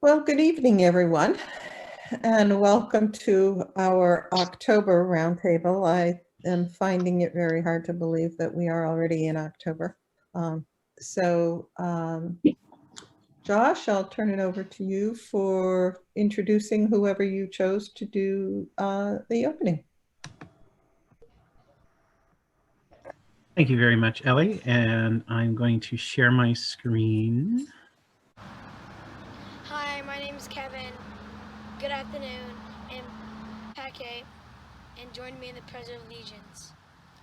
Well, good evening, everyone, and welcome to our October Roundtable. I am finding it very hard to believe that we are already in October. Josh, I'll turn it over to you for introducing whoever you chose to do the opening. Thank you very much, Ellie, and I'm going to share my screen. Hi, my name is Kevin. Good afternoon, and Paquet, and join me in the Pledge of Allegiance.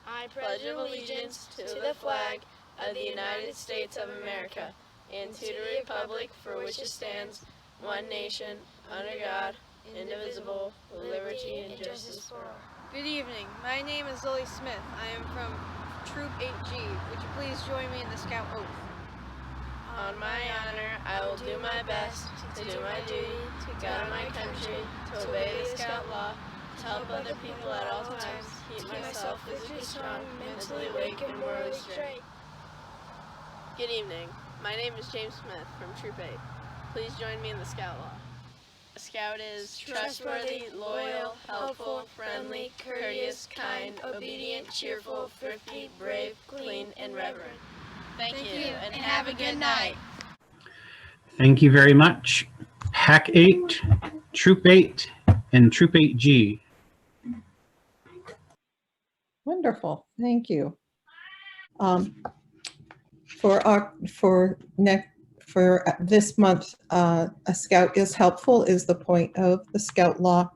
I pledge allegiance to the flag of the United States of America and to the republic for which it stands, one nation, under God, indivisible, with liberty and justice for all. Good evening. My name is Lily Smith. I am from Troop 8G. Would you please join me in the Scout Oath? On my honor, I will do my best to do my duty, to guard my country, to obey the Scout law, to help other people at all times, keep myself physically strong, mentally awake, and morally straight. Good evening. My name is James Smith from Troop 8. Please join me in the Scout law. A Scout is trustworthy, loyal, helpful, friendly, courteous, kind, obedient, cheerful, thrifty, brave, clean, and reverent. Thank you, and have a good night. Thank you very much. Pack 8, Troop 8, and Troop 8G. Wonderful, thank you. For this month, a Scout is helpful is the point of the Scout law,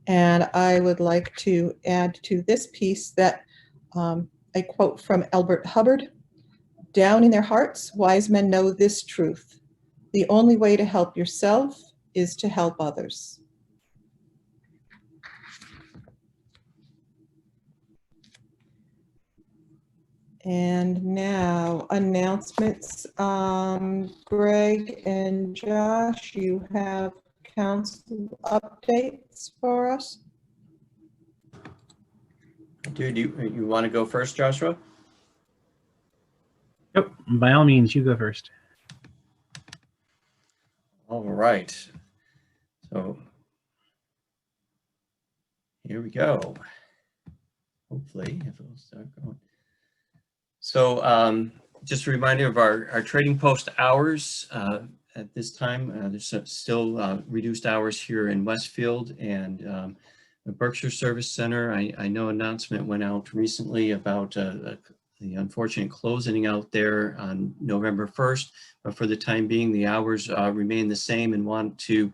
and I would like to add to this piece that a quote from Albert Hubbard: "Down in their hearts, wise men know this truth: the only way to help yourself is to help others." And now announcements. Greg and Josh, you have council updates for us? Dude, you want to go first, Joshua? Yep, by all means, you go first. All right. So here we go. Hopefully, if it'll start going. So just a reminder of our trading post hours. At this time, there's still reduced hours here in Westfield and the Berkshire Service Center. I know an announcement went out recently about the unfortunate closing out there on November 1st, but for the time being, the hours remain the same, and want to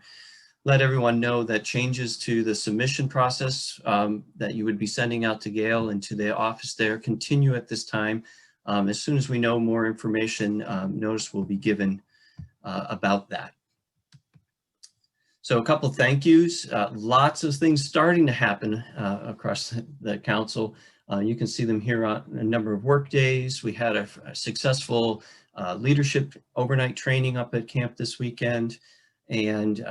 let everyone know that changes to the submission process that you would be sending out to Gail and to the office there continue at this time. As soon as we know more information, notice will be given about that. So a couple of thank yous, lots of things starting to happen across the council. You can see them here on a number of work days. We had a successful leadership overnight training up at camp this weekend. And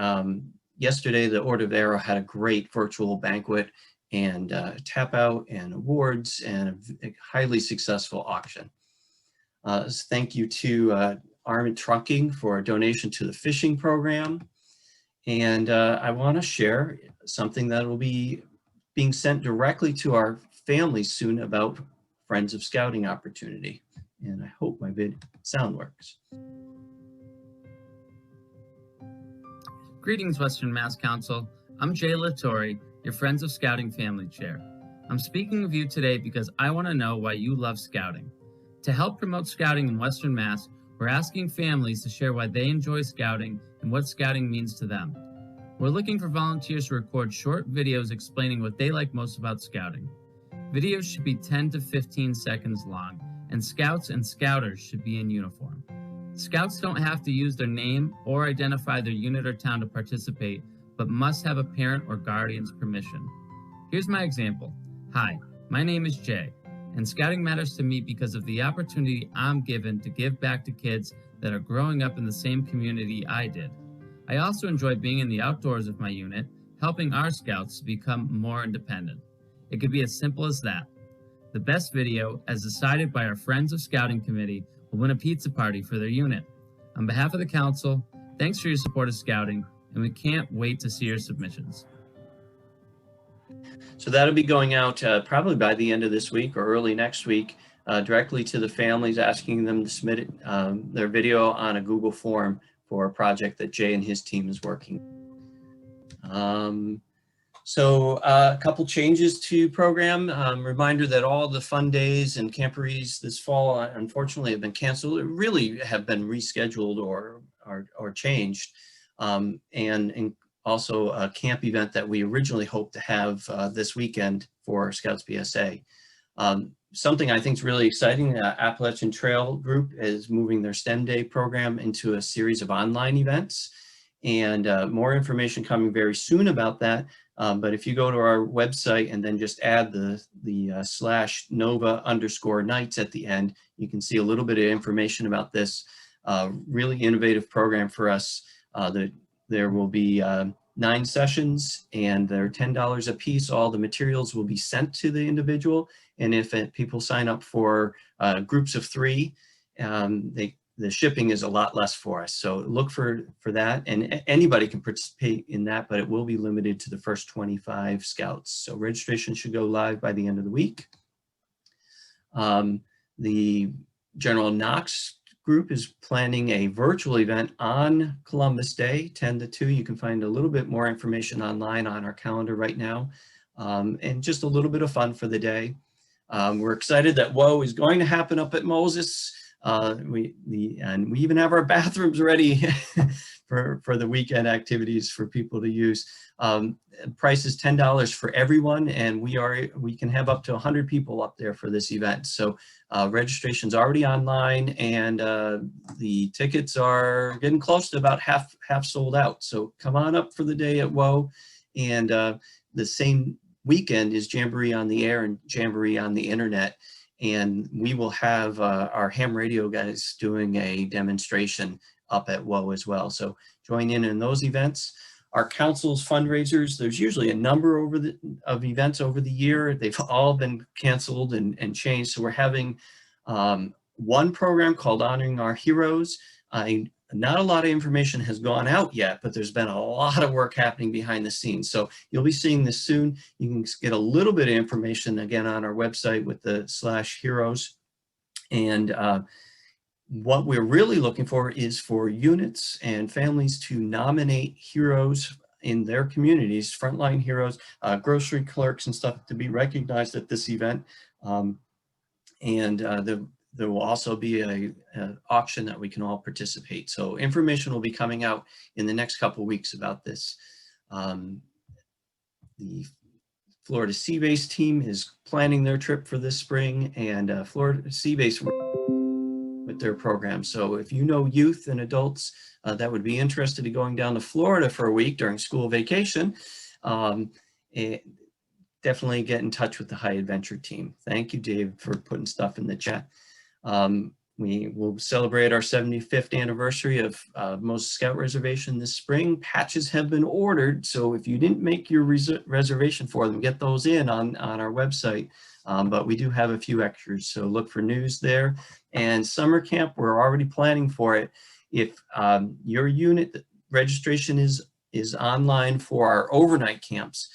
yesterday, the Order of Arrow had a great virtual banquet and tap out and awards and a highly successful auction. Thank you to Armament Trucking for a donation to the fishing program. And I want to share something that will be being sent directly to our families soon about Friends of Scouting opportunity. And I hope my sound works. Greetings, Western Mass Council. I'm Jay Latore, your Friends of Scouting Family Chair. I'm speaking with you today because I want to know why you love scouting. To help promote scouting in Western Mass, we're asking families to share why they enjoy scouting and what scouting means to them. We're looking for volunteers to record short videos explaining what they like most about scouting. Videos should be 10 to 15 seconds long, and scouts and scouters should be in uniform. Scouts don't have to use their name or identify their unit or town to participate, but must have a parent or guardian's permission. Here's my example. Hi, my name is Jay, and scouting matters to me because of the opportunity I'm given to give back to kids that are growing up in the same community I did. I also enjoy being in the outdoors with my unit, helping our scouts become more independent. It could be as simple as that. The best video, as decided by our Friends of Scouting Committee, will win a pizza party for their unit. On behalf of the council, Thanks for your support of Scouting, and we can't wait to see your submissions. So that'll be going out probably by the end of this week or early next week, directly to the families, asking them to submit it, their video on a Google form for a project that Jay and his team is working. So a couple changes to program. Reminder that all the fun days and camporees this fall, unfortunately, have been canceled. It really have been rescheduled or changed. And also a camp event that we originally hoped to have this weekend for Scouts BSA. Something I think is really exciting, Appalachian Trail Group is moving their STEM Day program into a series of online events, and more information coming very soon about that. But if you go to our website and then just add the /Nova_Nights at the end, you can see a little bit of information about this really innovative program for us. There will be 9 sessions, and they're $10 a piece. All the materials will be sent to the individual, and if people sign up for groups of 3, the shipping is a lot less for us. So look for that, and anybody can participate in that, but it will be limited to the first 25 Scouts. So registration should go live by the end of the week. The General Knox group is planning a virtual event on Columbus Day, 10 to 2. You can find a little bit more information online on our calendar right now, and just a little bit of fun for the day. We're excited that WOA is going to happen up at Moses. We even have our bathrooms ready for the weekend activities for people to use. Price is $10 for everyone, and we can have up to 100 people up there for this event. So registration's already online, and the tickets are getting close to about half sold out. So come on up for the day at WOA, and the same weekend is Jamboree on the Air and Jamboree on the Internet. And we will have our ham radio guys doing a demonstration up at WOA as well. So join in those events. Our council's fundraisers, there's usually a number of events over the year. They've all been canceled and changed. So we're having one program called Honoring Our Heroes. Not a lot of information has gone out yet, but there's been a lot of work happening behind the scenes. So you'll be seeing this soon. You can get a little bit of information again on our website with the /heroes. And what we're really looking for is for units and families to nominate heroes in their communities, frontline heroes, grocery clerks and stuff, to be recognized at this event. There will also be an auction that we can all participate. So information will be coming out in the next couple of weeks about this. The Florida Sea Base team is planning their trip for this spring, and Florida Sea Base with their program. So if you know youth and adults that would be interested in going down to Florida for a week during school vacation, definitely get in touch with the High Adventure team. Thank you, Dave, for putting stuff in the chat. We will celebrate our 75th anniversary of Moses Scout Reservation this spring. Patches have been ordered, so if you didn't make your reservation for them, get those in on our website. But we do have a few extras, so look for news there. And summer camp, we're already planning for it. If your unit registration is online for our overnight camps,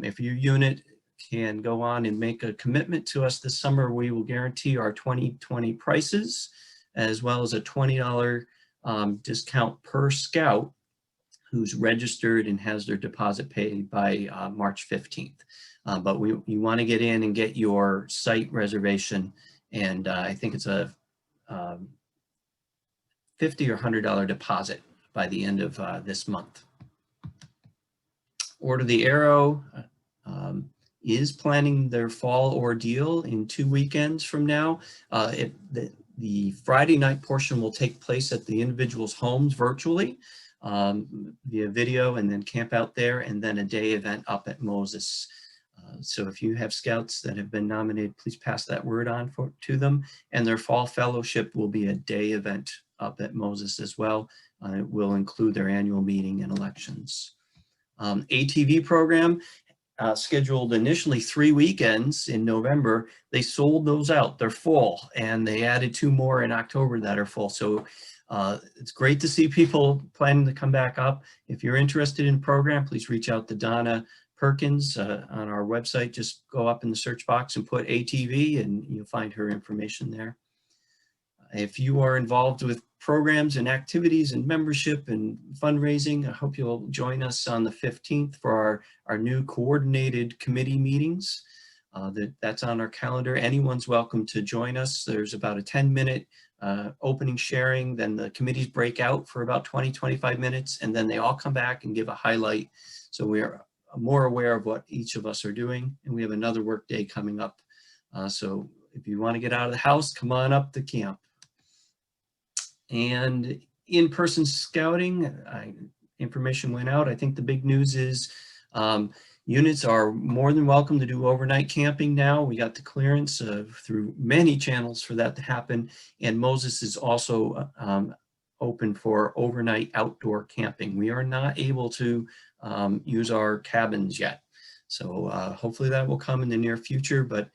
if your unit can go on and make a commitment to us this summer, we will guarantee our 2020 prices, as well as a $20 discount per scout who's registered and has their deposit paid by March 15th. But you want to get in and get your site reservation, and I think it's a $50 or $100 deposit by the end of this month. Order the Arrow is planning their fall ordeal in 2 weekends from now. The Friday night portion will take place at the individual's homes virtually via video, and then camp out there, and then a day event up at Moses. So if you have scouts that have been nominated, please pass that word on to them. And their fall fellowship will be a day event up at Moses as well. It will include their annual meeting and elections. ATV program, scheduled initially 3 weekends in November. They sold those out, they're full, and they added 2 more in October that are full. So It's great to see people planning to come back up. If you're interested in the program, please reach out to Donna Perkins on our website. Just go up in the search box and put ATV and you'll find her information there. If you are involved with programs and activities and membership and fundraising, I hope you'll join us on the 15th for our new coordinated committee meetings. That's on our calendar. Anyone's welcome to join us. There's about a 10-minute opening sharing, then the committees break out for about 20-25 minutes, and then they all come back and give a highlight. So we're more aware of what each of us are doing, and we have another work day coming up. So if you want to get out of the house, come on up to camp. And in-person scouting, information went out. I think the big news is units are more than welcome to do overnight camping now. We got the clearance through many channels for that to happen. And Moses is also open for overnight outdoor camping. We are not able to use our cabins yet. So hopefully that will come in the near future, but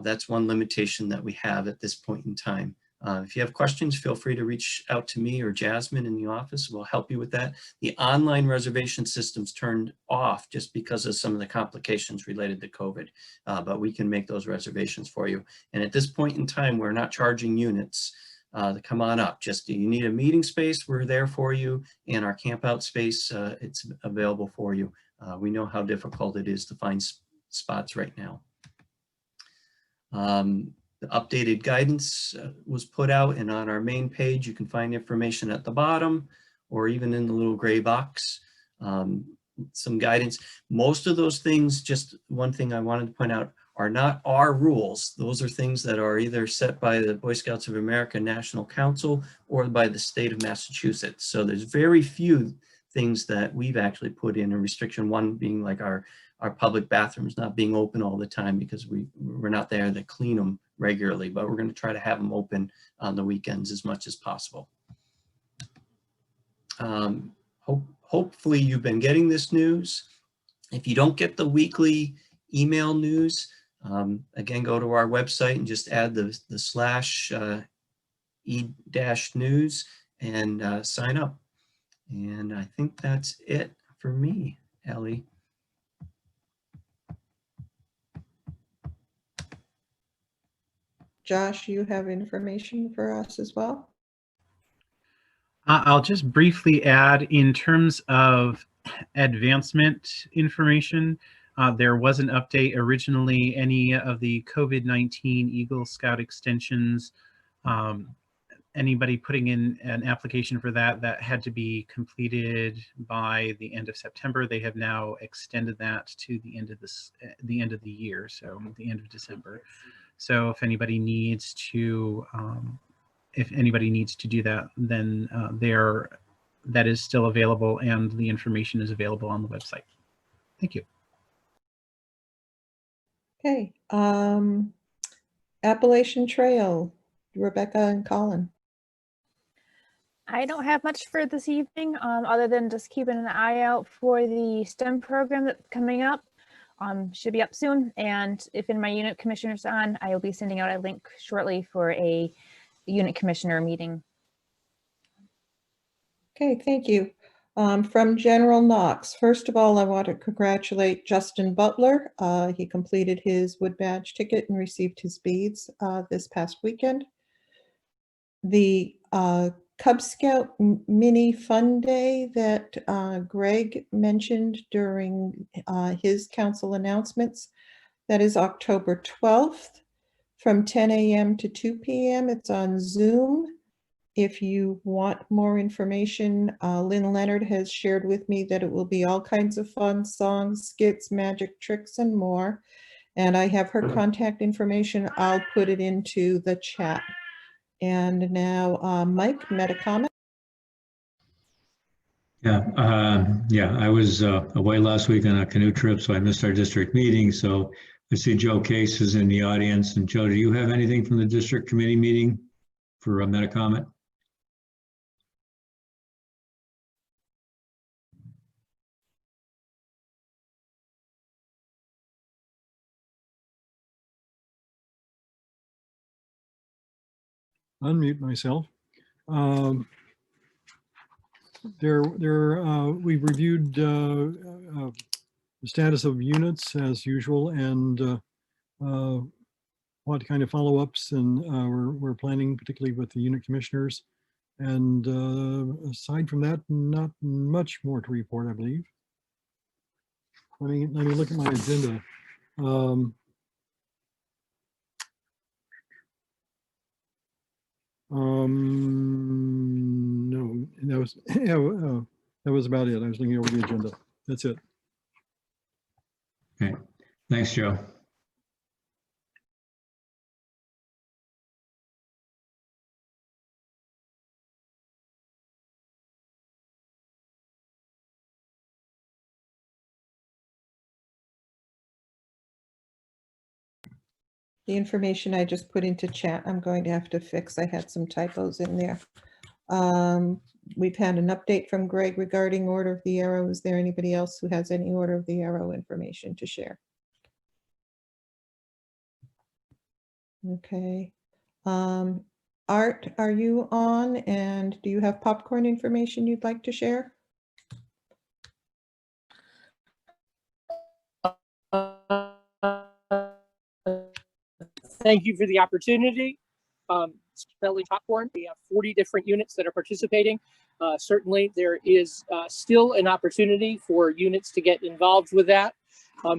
that's one limitation that we have at this point in time. If you have questions, feel free to reach out to me or Jasmine in the office. We'll help you with that. The online reservation system's turned off just because of some of the complications related to COVID, but we can make those reservations for you. And at this point in time, we're not charging units to come on up. Just you need a meeting space, we're there for you, and our camp out space, it's available for you. We know how difficult it is to find spots right now. The updated guidance was put out, and on our main page, you can find information at the bottom or even in the little gray box, some guidance. Most of those things, just one thing I wanted to point out, are not our rules. Those are things that are either set by the Boy Scouts of America National Council or by the state of Massachusetts. So there's very few things that we've actually put in a restriction, one being like our public bathrooms not being open all the time because we're not there to clean them regularly, but we're going to try to have them open on the weekends as much as possible. Hopefully you've been getting this news. If you don't get the weekly email news, again, go to our website and just add the /e-news and sign up. And I think that's it for me, Ellie. Josh, you have information for us as well? I'll just briefly add, in terms of advancement information, there was an update originally. Any of the COVID-19 Eagle Scout extensions, anybody putting in an application for that had to be completed by the end of September. They have now extended that to the end of the year, so the end of December. So if anybody needs to do that, then that is still available, and the information is available on the website. Thank you. Okay, Appalachian Trail, Rebecca and Colin. I don't have much for this evening, other than just keeping an eye out for the STEM program that's coming up. Should be up soon, and if in my unit commissioners on, I will be sending out a link shortly for a unit commissioner meeting. Okay, thank you. From General Knox, first of all, I want to congratulate Justin Butler. He completed his Wood Badge ticket and received his beads this past weekend. The Cub Scout Mini Fun Day that Greg mentioned during his council announcements, that is October 12th from 10 a.m. to 2 p.m. It's on Zoom. If you want more information, Lynn Leonard has shared with me that it will be all kinds of fun songs, skits, magic tricks, and more. And I have her contact information. I'll put it into the chat. And now, Mike, meta comment. Yeah, I was away last week on a canoe trip, so I missed our district meeting. So I see Joe Case is in the audience. And Joe, do you have anything from the district committee meeting for a meta comment? Unmute myself. We've reviewed the status of units as usual, and what kind of follow-ups, and we're planning, particularly with the unit commissioners. And aside from that, not much more to report, I believe. Let me look at my agenda. No, that was that was about it. I was looking over the agenda. That's it. Okay, thanks, Joe. The information I just put into chat, I'm going to have to fix. I had some typos in there. We've had an update from Greg regarding Order of the Arrow. Is there anybody else who has any Order of the Arrow information to share? Okay. Art, are you on, and do you have popcorn information you'd like to share? Thank you for the opportunity. Spelling popcorn, we have 40 different units that are participating. Certainly there is still an opportunity for units to get involved with that.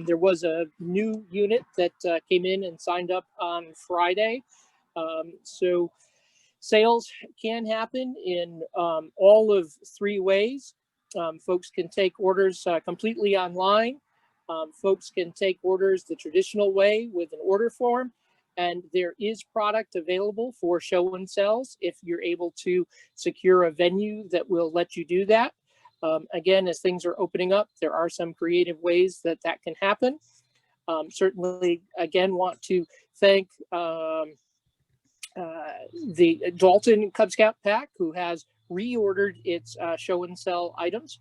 There was a new unit that came in and signed up on Friday. So sales can happen in all of 3 ways. Folks can take orders completely online. Folks can take orders the traditional way with an order form. And there is product available for show and sells if you're able to secure a venue that will let you do that. Again, as things are opening up, there are some creative ways that that can happen. Certainly, again, want to thank the Dalton Cub Scout Pack, who has reordered its show and sell items.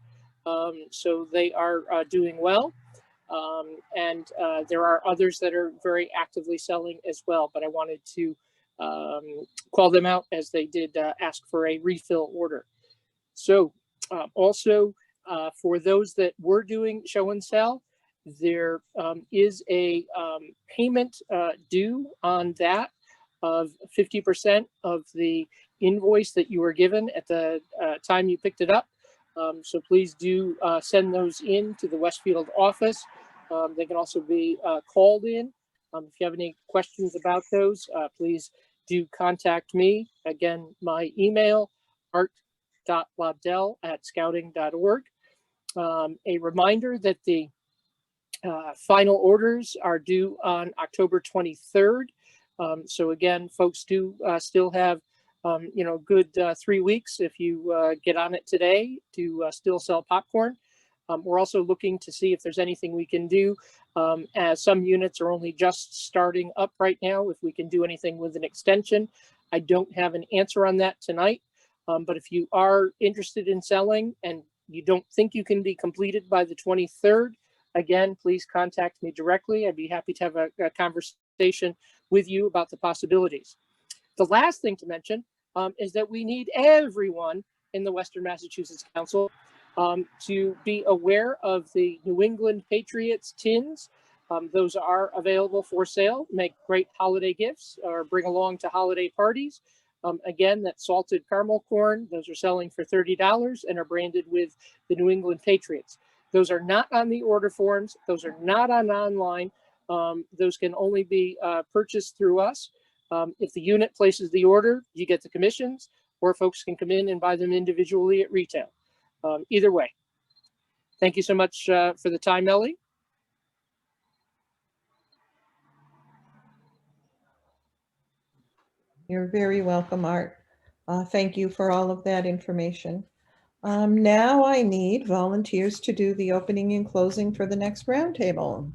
So they are doing well. And there are others that are very actively selling as well, but I wanted to call them out as they did ask for a refill order. So also for those that were doing show and sell, there is a payment due on that of 50% of the invoice that you were given at the time you picked it up. So please do send those in to the Westfield office. They can also be called in. If you have any questions about those, please do contact me. Again, my email, art.lobdell@scouting.org. A reminder that the final orders are due on October 23rd. So again, folks do still have good 3 weeks if you get on it today to still sell popcorn. We're also looking to see if there's anything we can do, as some units are only just starting up right now, if we can do anything with an extension. I don't have an answer on that tonight, but if you are interested in selling and you don't think you can be completed by the 23rd, again, please contact me directly. I'd be happy to have a conversation with you about the possibilities. The last thing to mention is that we need everyone in the Western Massachusetts Council to be aware of the New England Patriots tins. Those are available for sale, make great holiday gifts or bring along to holiday parties. Again, that salted caramel corn, those are selling for $30 and are branded with the New England Patriots. Those are not on the order forms. Those are not on online. Those can only be purchased through us. If the unit places the order, you get the commissions, or folks can come in and buy them individually at retail. Either way. Thank you so much for the time, Ellie. You're very welcome, Art. Thank you for all of that information. Now I need volunteers to do the opening and closing for the next roundtable.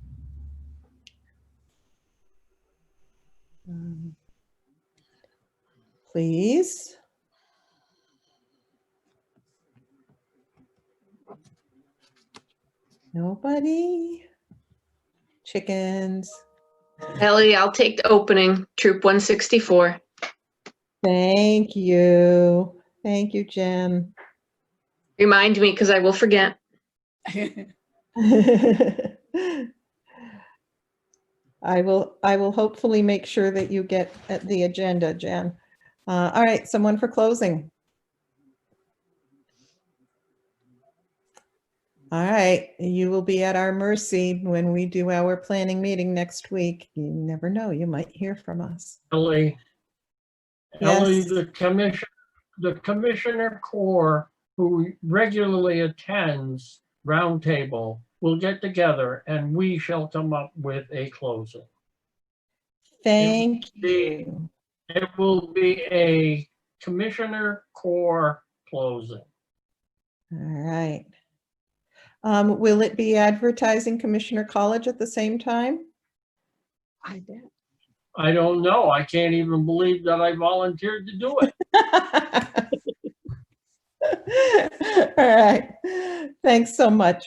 Please. Nobody? Chickens. Ellie, I'll take the opening. Troop 164. Thank you. Thank you, Jen. Remind me, because I will forget. I will hopefully make sure that you get at the agenda, Jen. All right, someone for closing. All right, you will be at our mercy when we do our planning meeting next week. You never know, you might hear from us. Ellie, Yes. the commissioner core who regularly attends Roundtable will get together and we shall come up with a closing. Thank you. It will be a commissioner core closing. All right. Will it be advertising Commissioner College at the same time? I bet. I don't know. I can't even believe that I volunteered to do it. All right. Thanks so much.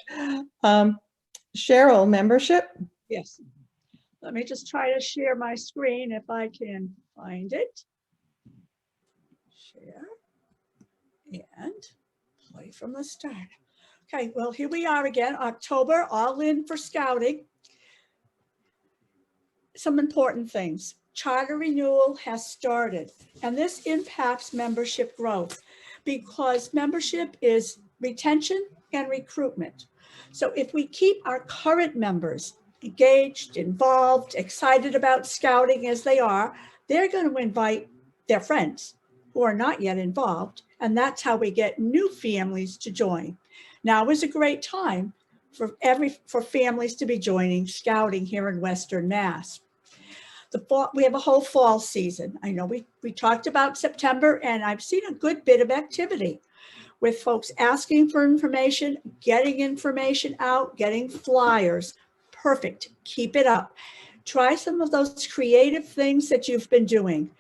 Cheryl, membership? Yes. Let me just try to share my screen if I can find it. Share and play from the start. Okay, well, here we are again, October, all in for scouting. Some important things. Charter renewal has started, and this impacts membership growth because membership is retention and recruitment. So if we keep our current members engaged, involved, excited about scouting as they are, they're going to invite their friends who are not yet involved, and that's how we get new families to join. Now is a great time for families to be joining scouting here in Western Mass. We have a whole fall season. I know we talked about September, and I've seen a good bit of activity with folks asking for information, getting information out, getting flyers. Perfect. Keep it up. Try some of those creative things that you've been doing.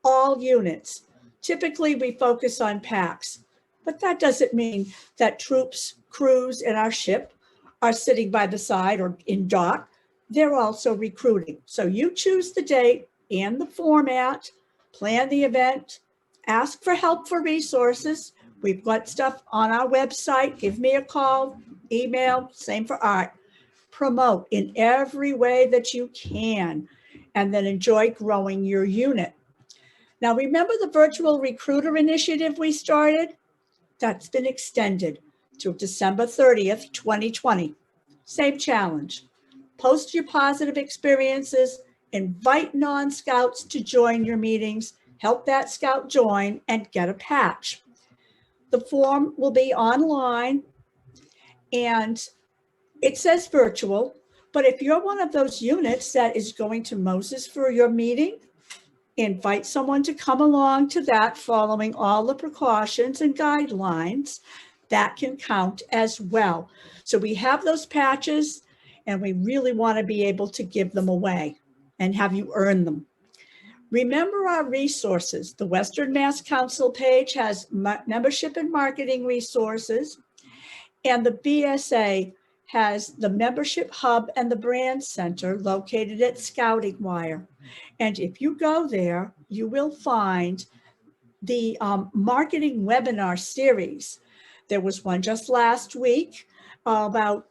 All units. Typically, we focus on packs, but that doesn't mean that troops, crews, and our ship are sitting by the side or in dock. They're also recruiting. So you choose the date and the format, plan the event, ask for help for resources. We've got stuff on our website. Give me a call, email, same for Art. Promote in every way that you can, and then enjoy growing your unit. Now, remember the virtual recruiter initiative we started? That's been extended to December 30th, 2020. Same challenge. Post your positive experiences, invite non-scouts to join your meetings, help that scout join, and get a patch. The form will be online, and it says virtual, but if you're one of those units that is going to Moses for your meeting, invite someone to come along to that following all the precautions and guidelines. That can count as well. So we have those patches, and we really want to be able to give them away and have you earn them. Remember our resources. The Western Mass Council page has membership and marketing resources, and the BSA has the membership hub and the brand center located at Scouting Wire. And if you go there, you will find the marketing webinar series. There was one just last week about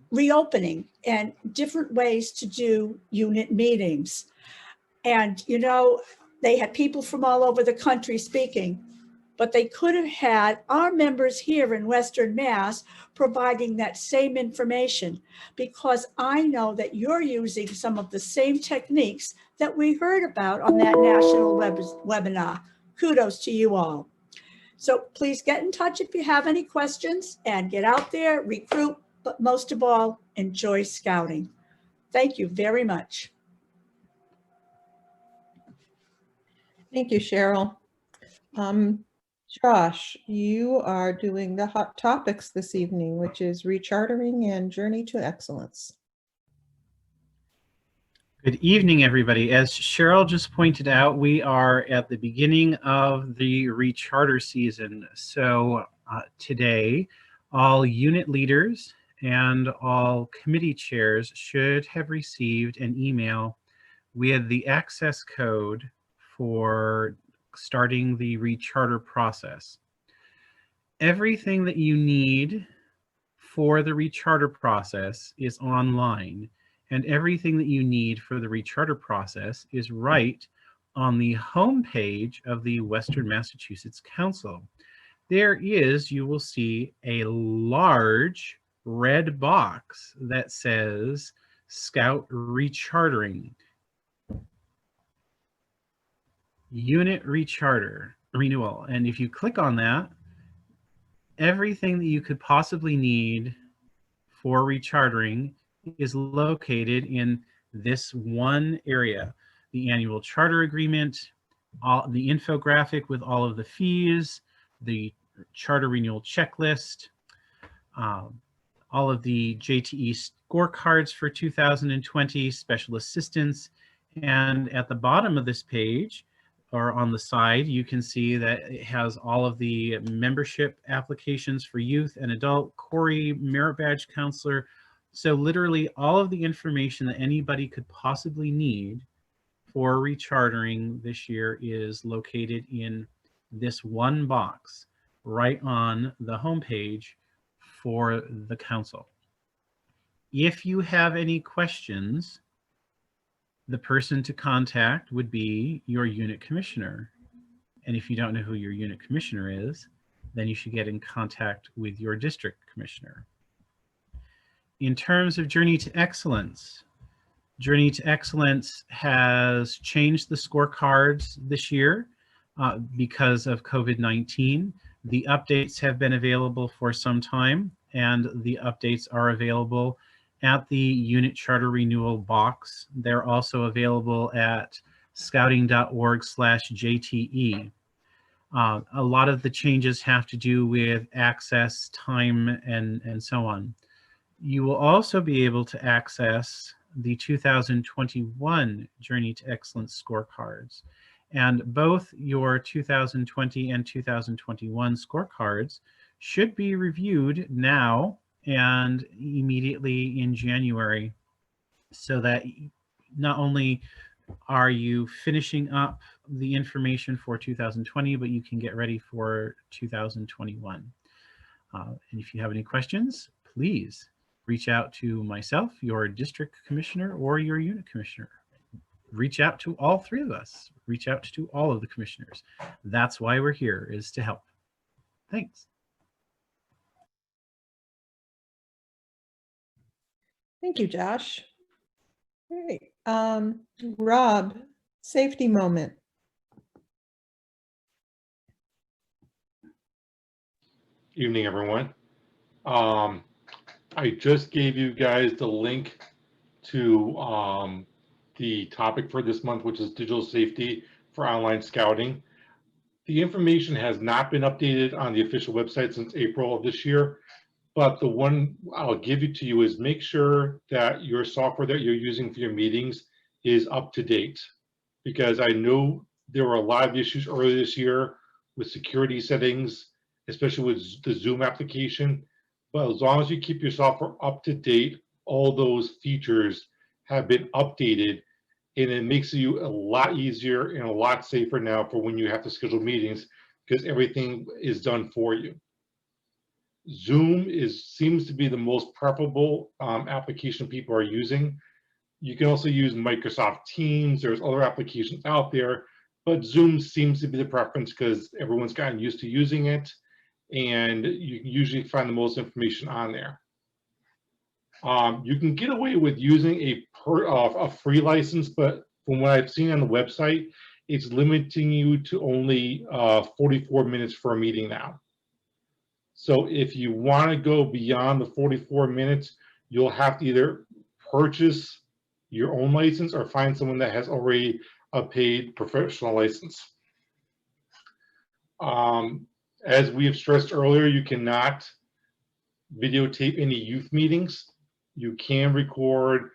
reopening and different ways to do unit meetings. And, you know, they had people from all over the country speaking, but they could have had our members here in Western Mass providing that same information, because I know that you're using some of the same techniques that we heard about on that national webinar. Kudos to you all. So please get in touch if you have any questions, and get out there, recruit, but most of all, enjoy scouting. Thank you very much. Thank you, Cheryl. Josh, you are doing the hot topics this evening, which is rechartering and journey to excellence. Good evening, everybody. As Cheryl just pointed out, we are at the beginning of the recharter season. So today, all unit leaders and all committee chairs should have received an email with the access code for starting the recharter process. Everything that you need for the recharter process is online, and everything that you need for the recharter process is right on the homepage of the Western Massachusetts Council. There is, you will see a large red box that says Scout Rechartering, Unit Recharter Renewal. And if you click on that, everything that you could possibly need for rechartering is located in this one area. The annual charter agreement, the infographic with all of the fees, the charter renewal checklist, all of the JTE scorecards for 2020, special assistance, and at the bottom of this page, or on the side, you can see that it has all of the membership applications for youth and adult, Corey, merit badge counselor. So literally all of the information that anybody could possibly need for rechartering this year is located in this one box right on the homepage for the council. If you have any questions, the person to contact would be your unit commissioner. And if you don't know who your unit commissioner is, then you should get in contact with your district commissioner. In terms of Journey to Excellence, Journey to Excellence has changed the scorecards this year because of COVID-19. The updates have been available for some time, and the updates are available at the unit charter renewal box. They're also available at scouting.org/JTE. A lot of the changes have to do with access, time, and so on. You will also be able to access the 2021 Journey to Excellence scorecards. And both your 2020 and 2021 scorecards should be reviewed now and immediately in January, so that not only are you finishing up the information for 2020, but you can get ready for 2021. And if you have any questions, please reach out to myself, your district commissioner, or your unit commissioner. Reach out to all three of us. Reach out to all of the commissioners. That's why we're here, is to help. Thanks. Thank you, Josh. All right, Rob, safety moment. Evening, everyone. I just gave you guys the link to the topic for this month, which is digital safety for online scouting. The information has not been updated on the official website since April of this year, but the one I'll give it to you is make sure that your software that you're using for your meetings is up to date, because I know there were a lot of issues earlier this year with security settings, especially with the Zoom application. But as long as you keep your software up to date, all those features have been updated, and it makes you a lot easier and a lot safer now for when you have to schedule meetings, because everything is done for you. Zoom seems to be the most preferable application people are using. You can also use Microsoft Teams. There's other applications out there, but Zoom seems to be the preference because everyone's gotten used to using it, and you can usually find the most information on there. You can get away with using a free license, but from what I've seen on the website, it's limiting you to only 44 minutes for a meeting now. So if you want to go beyond the 44 minutes, you'll have to either purchase your own license or find someone that has already a paid professional license. As we have stressed earlier, you cannot videotape any youth meetings. You can record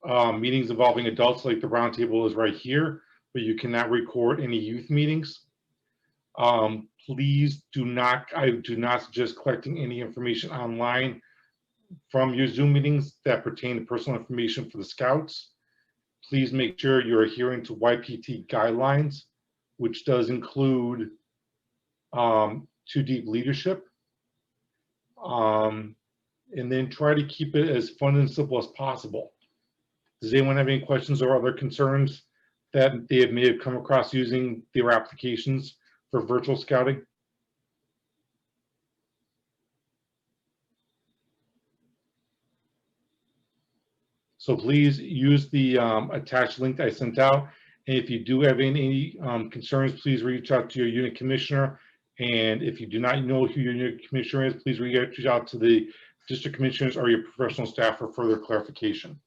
meetings involving adults, like the Roundtable is right here, but you cannot record any youth meetings. Please I do not suggest collecting any information online from your Zoom meetings that pertain to personal information for the Scouts. Please make sure you're adhering to YPT guidelines, which does include Too Deep Leadership, and then try to keep it as fun and simple as possible. Does anyone have any questions or other concerns that they may have come across using their applications for virtual scouting? So please use the attached link I sent out. And if you do have any concerns, please reach out to your unit commissioner. And if you do not know who your unit commissioner is, please reach out to the district commissioners or your professional staff for further clarification.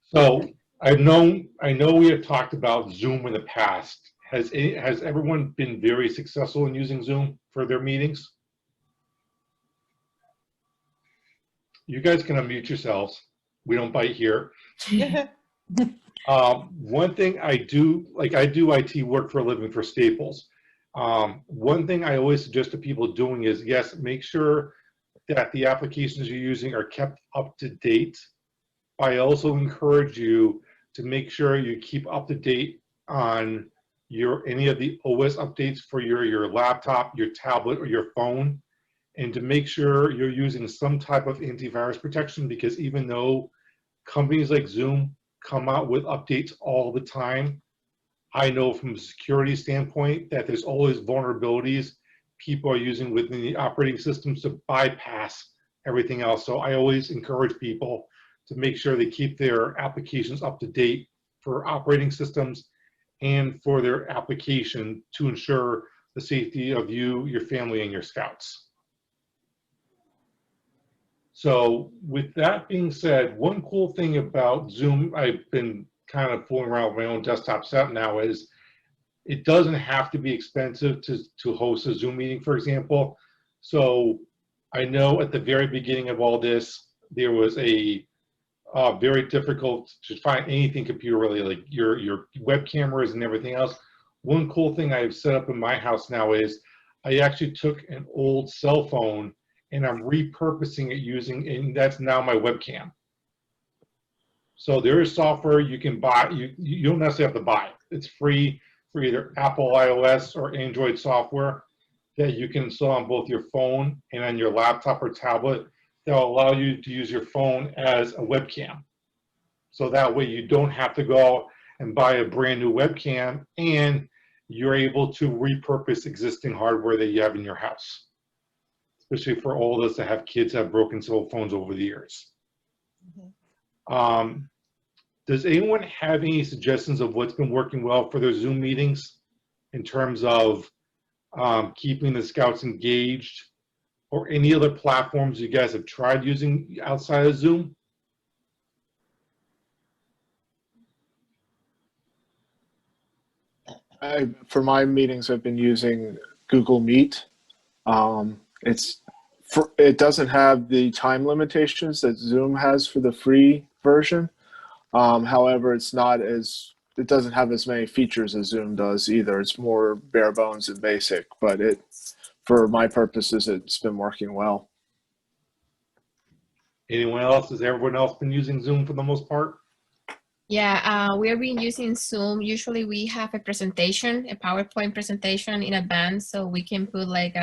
So I know we have talked about Zoom in the past. Has everyone been very successful in using Zoom for their meetings? You guys can unmute yourselves. We don't bite here. One thing I do IT work for a living for Staples. One thing I always suggest to people doing is, yes, make sure that the applications you're using are kept up to date. I also encourage you to make sure you keep up to date on any of the OS updates for your laptop, your tablet, or your phone, and to make sure you're using some type of antivirus protection, because even though companies like Zoom come out with updates all the time, I know from a security standpoint that there's always vulnerabilities people are using within the operating systems to bypass everything else. So I always encourage people to make sure they keep their applications up to date for operating systems and for their application to ensure the safety of you, your family, and your scouts. So with that being said, one cool thing about Zoom, I've been kind of fooling around with my own desktop setup now, is it doesn't have to be expensive to host a Zoom meeting, for example. So I know at the very beginning of all this, there was a very difficult to find anything computer related, like your web cameras and everything else. One cool thing I've set up in my house now is I actually took an old cell phone and I'm repurposing it and that's now my webcam. So there is software you can buy. You don't necessarily have to buy it. It's free for either Apple iOS or Android software that you can install on both your phone and on your laptop or tablet that will allow you to use your phone as a webcam. So that way you don't have to go and buy a brand new webcam, and you're able to repurpose existing hardware that you have in your house, especially for all of us that have kids that have broken cell phones over the years. Does anyone have any suggestions of what's been working well for their Zoom meetings in terms of keeping the scouts engaged, or any other platforms you guys have tried using outside of Zoom? For my meetings, I've been using Google Meet. It doesn't have the time limitations that Zoom has for the free version. However, it doesn't have as many features as Zoom does either. It's more bare bones and basic, but for my purposes, it's been working well. Anyone else? Has everyone else been using Zoom for the most part? Yeah, we have been using Zoom. Usually we have a presentation, a PowerPoint presentation in advance, so we can put like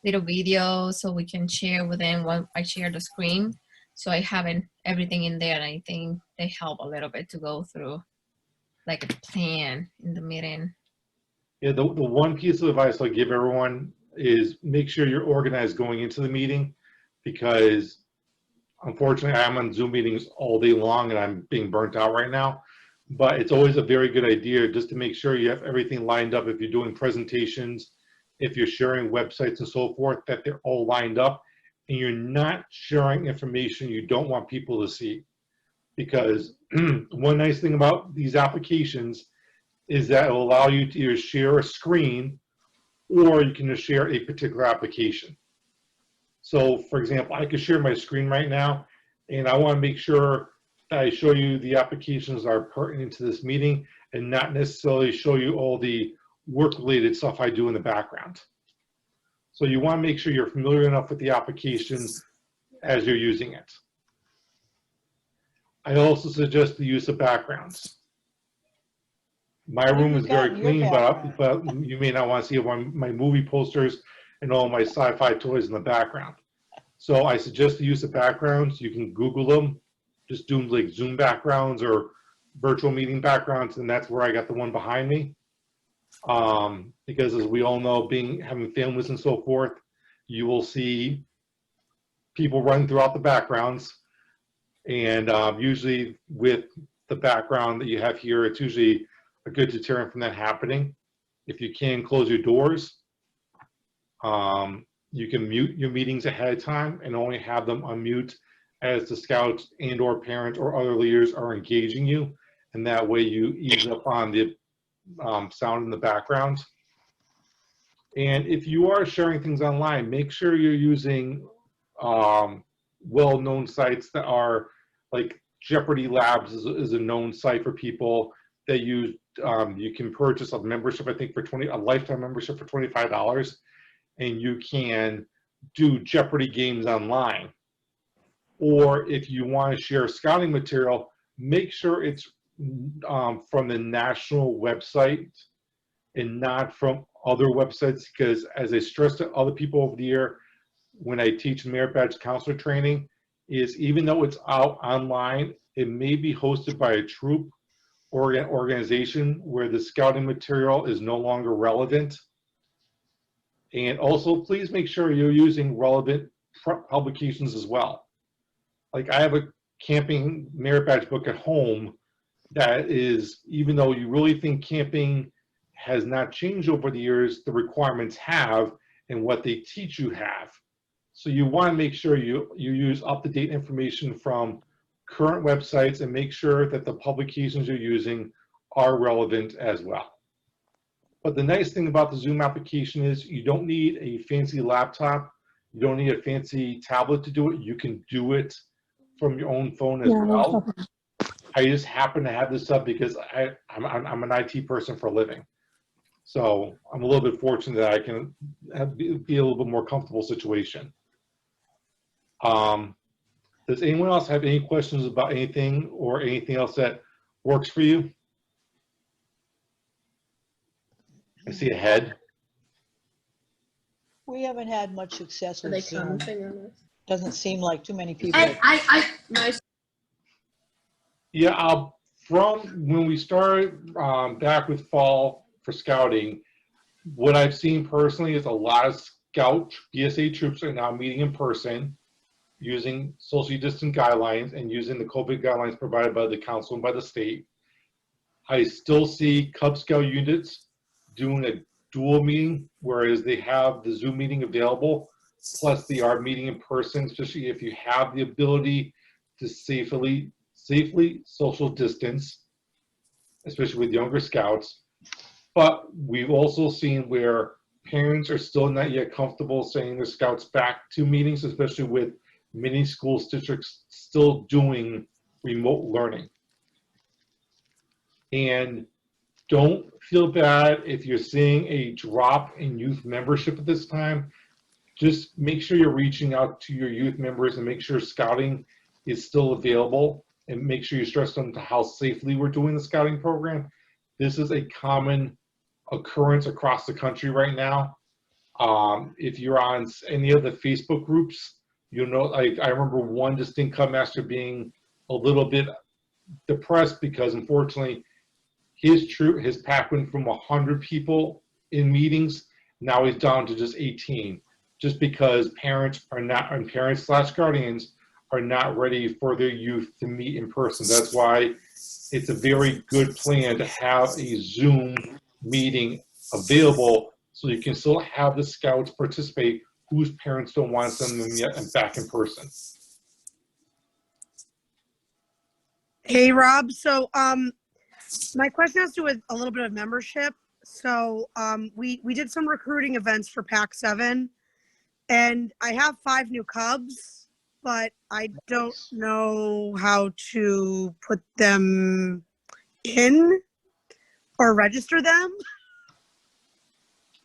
little videos so we can share with them while I share the screen. So I have everything in there, and I think they help a little bit to go through like a plan in the meeting. Yeah, the one piece of advice I'll give everyone is make sure you're organized going into the meeting, because unfortunately I'm on Zoom meetings all day long and I'm being burnt out right now. But it's always a very good idea just to make sure you have everything lined up. If you're doing presentations, if you're sharing websites and so forth, that they're all lined up and you're not sharing information you don't want people to see. Because one nice thing about these applications is that it will allow you to either share a screen or you can just share a particular application. So for example, I could share my screen right now, and I want to make sure that I show you the applications that are pertinent to this meeting and not necessarily show you all the work-related stuff I do in the background. So you want to make sure you're familiar enough with the application as you're using it. I also suggest the use of backgrounds. My room is very clean, but you may not want to see my movie posters and all my sci-fi toys in the background. So I suggest the use of backgrounds. You can Google them. Just do like Zoom backgrounds or virtual meeting backgrounds, and that's where I got the one behind me. Because as we all know, having families and so forth, you will see people running throughout the backgrounds. And usually with the background that you have here, it's usually a good deterrent from that happening. If you can close your doors, you can mute your meetings ahead of time and only have them unmute as the scouts and or parents or other leaders are engaging you. And that way you ease up on the sound in the background. And if you are sharing things online, make sure you're using well-known sites that are like Jeopardy Labs is a known site for people that use. You can purchase a membership, I think, for a lifetime membership for $25, and you can do Jeopardy games online. Or if you want to share scouting material, make sure it's from the national website and not from other websites, because as I stressed to other people over the year when I teach merit badge counselor training, is even though it's out online, it may be hosted by a troop or an organization where the scouting material is no longer relevant. And also, please make sure you're using relevant publications as well. Like I have a camping merit badge book at home that is, even though you really think camping has not changed over the years, the requirements have, and what they teach you have. So you want to make sure you use up-to-date information from current websites and make sure that the publications you're using are relevant as well. But the nice thing about the Zoom application is you don't need a fancy laptop. You don't need a fancy tablet to do it. You can do it from your own phone as well. I just happen to have this up because I'm an IT person for a living. So I'm a little bit fortunate that I can be a little bit more comfortable situation. Does anyone else have any questions about anything or anything else that works for you? I see a head. We haven't had much success Are with they Zoom. commenting on this? Doesn't seem like too many people. Nice. Yeah, from when we started back with fall for scouting, what I've seen personally is a lot of scout BSA troops are now meeting in person using socially distant guidelines and using the COVID guidelines provided by the council and by the state. I still see Cub Scout units doing a dual meeting, whereas they have the Zoom meeting available, plus they are meeting in person, especially if you have the ability to safely social distance, especially with younger scouts. But we've also seen where parents are still not yet comfortable sending their scouts back to meetings, especially with many school districts still doing remote learning. And don't feel bad if you're seeing a drop in youth membership at this time. Just make sure you're reaching out to your youth members and make sure scouting is still available, and make sure you stress them to how safely we're doing the scouting program. This is a common occurrence across the country right now. If you're on any of the Facebook groups, you'll know, I remember one distinct Cub Master being a little bit depressed because unfortunately his pack went from 100 people in meetings, now he's down to just 18, just because parents are not, and parents/guardians are not ready for their youth to meet in person. That's why it's a very good plan to have a Zoom meeting available so you can still have the scouts participate whose parents don't want to send them yet and back in person. Hey, Rob. So my question has to do with a little bit of membership. So we did some recruiting events for Pack 7, and I have 5 new Cubs, but I don't know how to put them in or register them.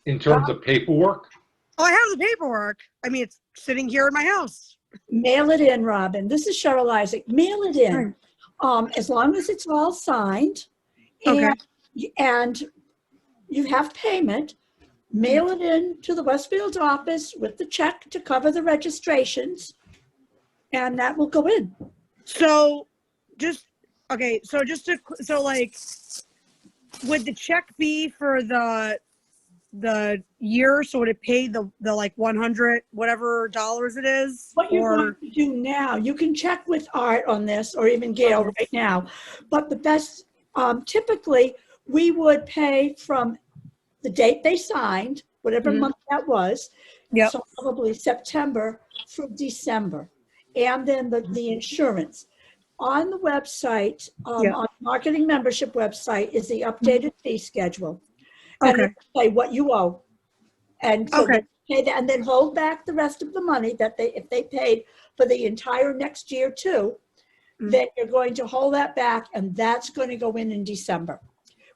In terms of paperwork? Oh, I have the paperwork. I mean, it's sitting here in my house. Mail it in, Robin. This is Cheryl Isaac. Mail it in. As long as it's all signed. And Okay. and you have payment, mail it in to the Westfield office with the check to cover the registrations, and that will go in. So just, okay, so just to, so like, would the check be for the year? So would it pay the like 100 whatever dollars it is? What you're going to do now, you can check with Art on this, or even Gail right now, but the best, typically, we would pay from the date they signed, whatever month that was, so probably September through December, and then the insurance. On the website, on the marketing membership website, is the updated fee schedule. And it will say what you owe. And so they pay that, and then hold back the rest of the money that if they paid for the entire next year too, then you're going to hold that back, and that's going to go in December.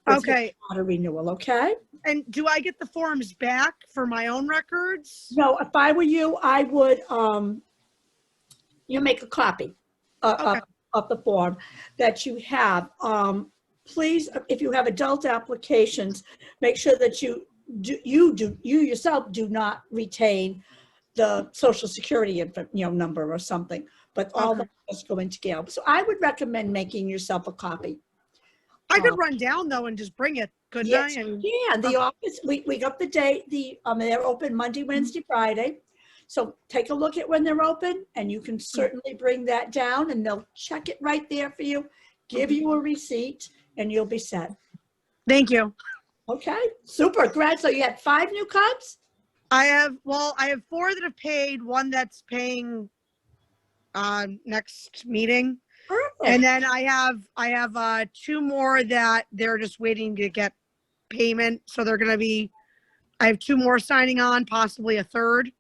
Okay. Auto renewal, okay? And do I get the forms back for my own records? No, if I were you, I would, you make a copy of the form that you have. Please, if you have adult applications, make sure that you yourself do not retain the social security number or something, but all that must go into Gail. So I would recommend making yourself a copy. I could run down though and just bring it, couldn't I? And, yeah, the office, we got the date, they're open Monday, Wednesday, Friday. So take a look at when they're open, and you can certainly bring that down, and they'll check it right there for you, give you a receipt, and you'll be set. Thank you. Okay, super, great. So you had 5 new Cubs? I have 4 that have paid, 1 that's paying next meeting. Perfect. And then I have 2 more that they're just waiting to get payment. So they're going to be, I have 2 more signing on, possibly a 3rd.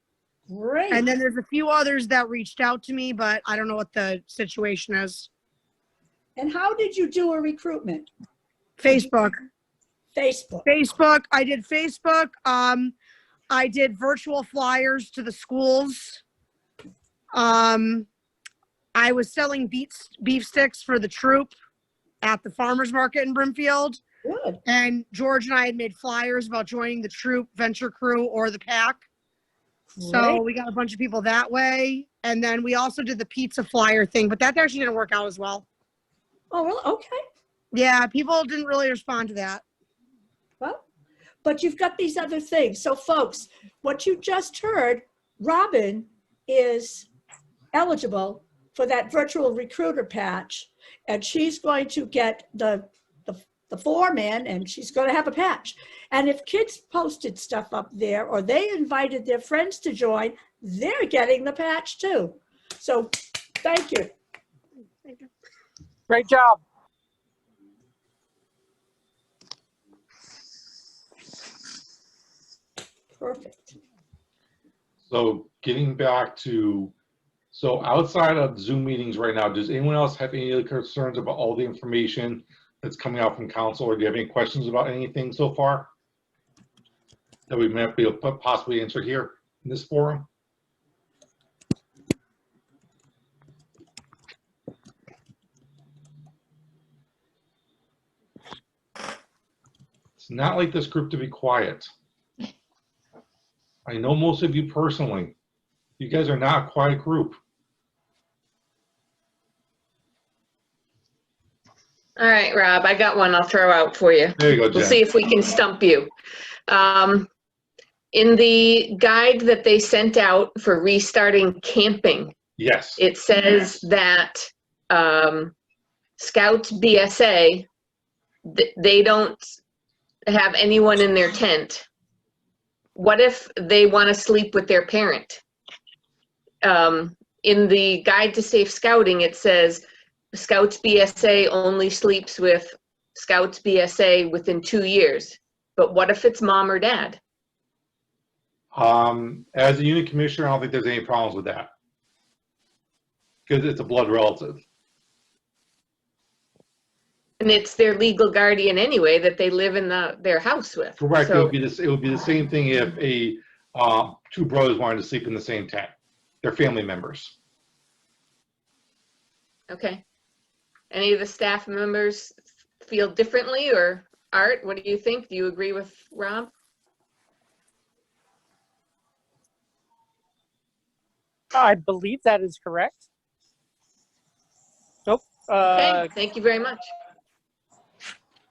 Great. And then there's a few others that reached out to me, but I don't know what the situation is. And how did you do a recruitment? Facebook. Facebook. I did Facebook. I did virtual flyers to the schools. I was selling beef sticks for the troop at the farmers market in Brimfield. Good. And George and I had made flyers about joining the troop, venture crew, or the pack. So we got a bunch of people that way. And then we also did the pizza flyer thing, but that actually didn't work out as well. Oh, well, okay. Yeah, people didn't really respond to that. Well, but you've got these other things. So folks, what you just heard, Robin is eligible for that virtual recruiter patch, and she's going to get the form in, and she's going to have a patch. And if kids posted stuff up there, or they invited their friends to join, they're getting the patch too. So thank you. Great job. Perfect. So getting back to, so outside of Zoom meetings right now, does anyone else have any other concerns about all the information that's coming out from council, or do you have any questions about anything so far that we might be able to possibly answer here in this forum? It's not like this group to be quiet. I know most of you personally. You guys are not a quiet group. All right, Rob, I got one I'll throw out for you. There you go, Jen. We'll see if we can stump you. In the guide that they sent out for restarting camping, yes, it says that Scouts BSA, they don't have anyone in their tent. What if they want to sleep with their parent? In the guide to safe scouting, it says Scouts BSA only sleeps with Scouts BSA within 2 years. But what if it's mom or dad? As a unit commissioner, I don't think there's any problems with that, because it's a blood relative. And it's their legal guardian anyway that they live in their house with. Correct. So, It would be the same thing if a 2 brothers wanted to sleep in the same tent. They're family members. okay. Any of the staff members feel differently, or Art, what do you think? Do you agree with Rob? I believe that is correct. Nope. Okay, thank you very much.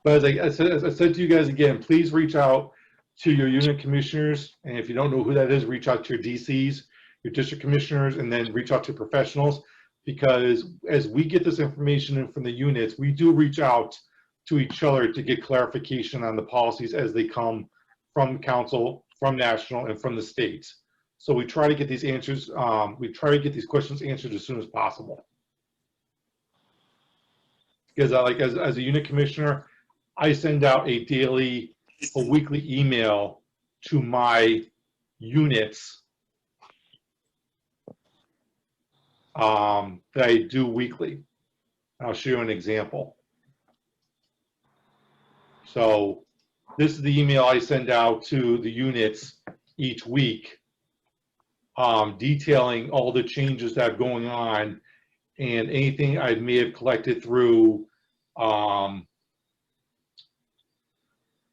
But as I said to you guys again, please reach out to your unit commissioners. And if you don't know who that is, reach out to your DCs, your district commissioners, and then reach out to professionals. Because as we get this information in from the units, we do reach out to each other to get clarification on the policies as they come from council, from national, and from the states. So we try to get these answers, we try to get these questions answered as soon as possible. Because as a unit commissioner, I send out a weekly email to my units that I do weekly. I'll show you an example. So this is the email I send out to the units each week, detailing all the changes that are going on and anything I may have collected through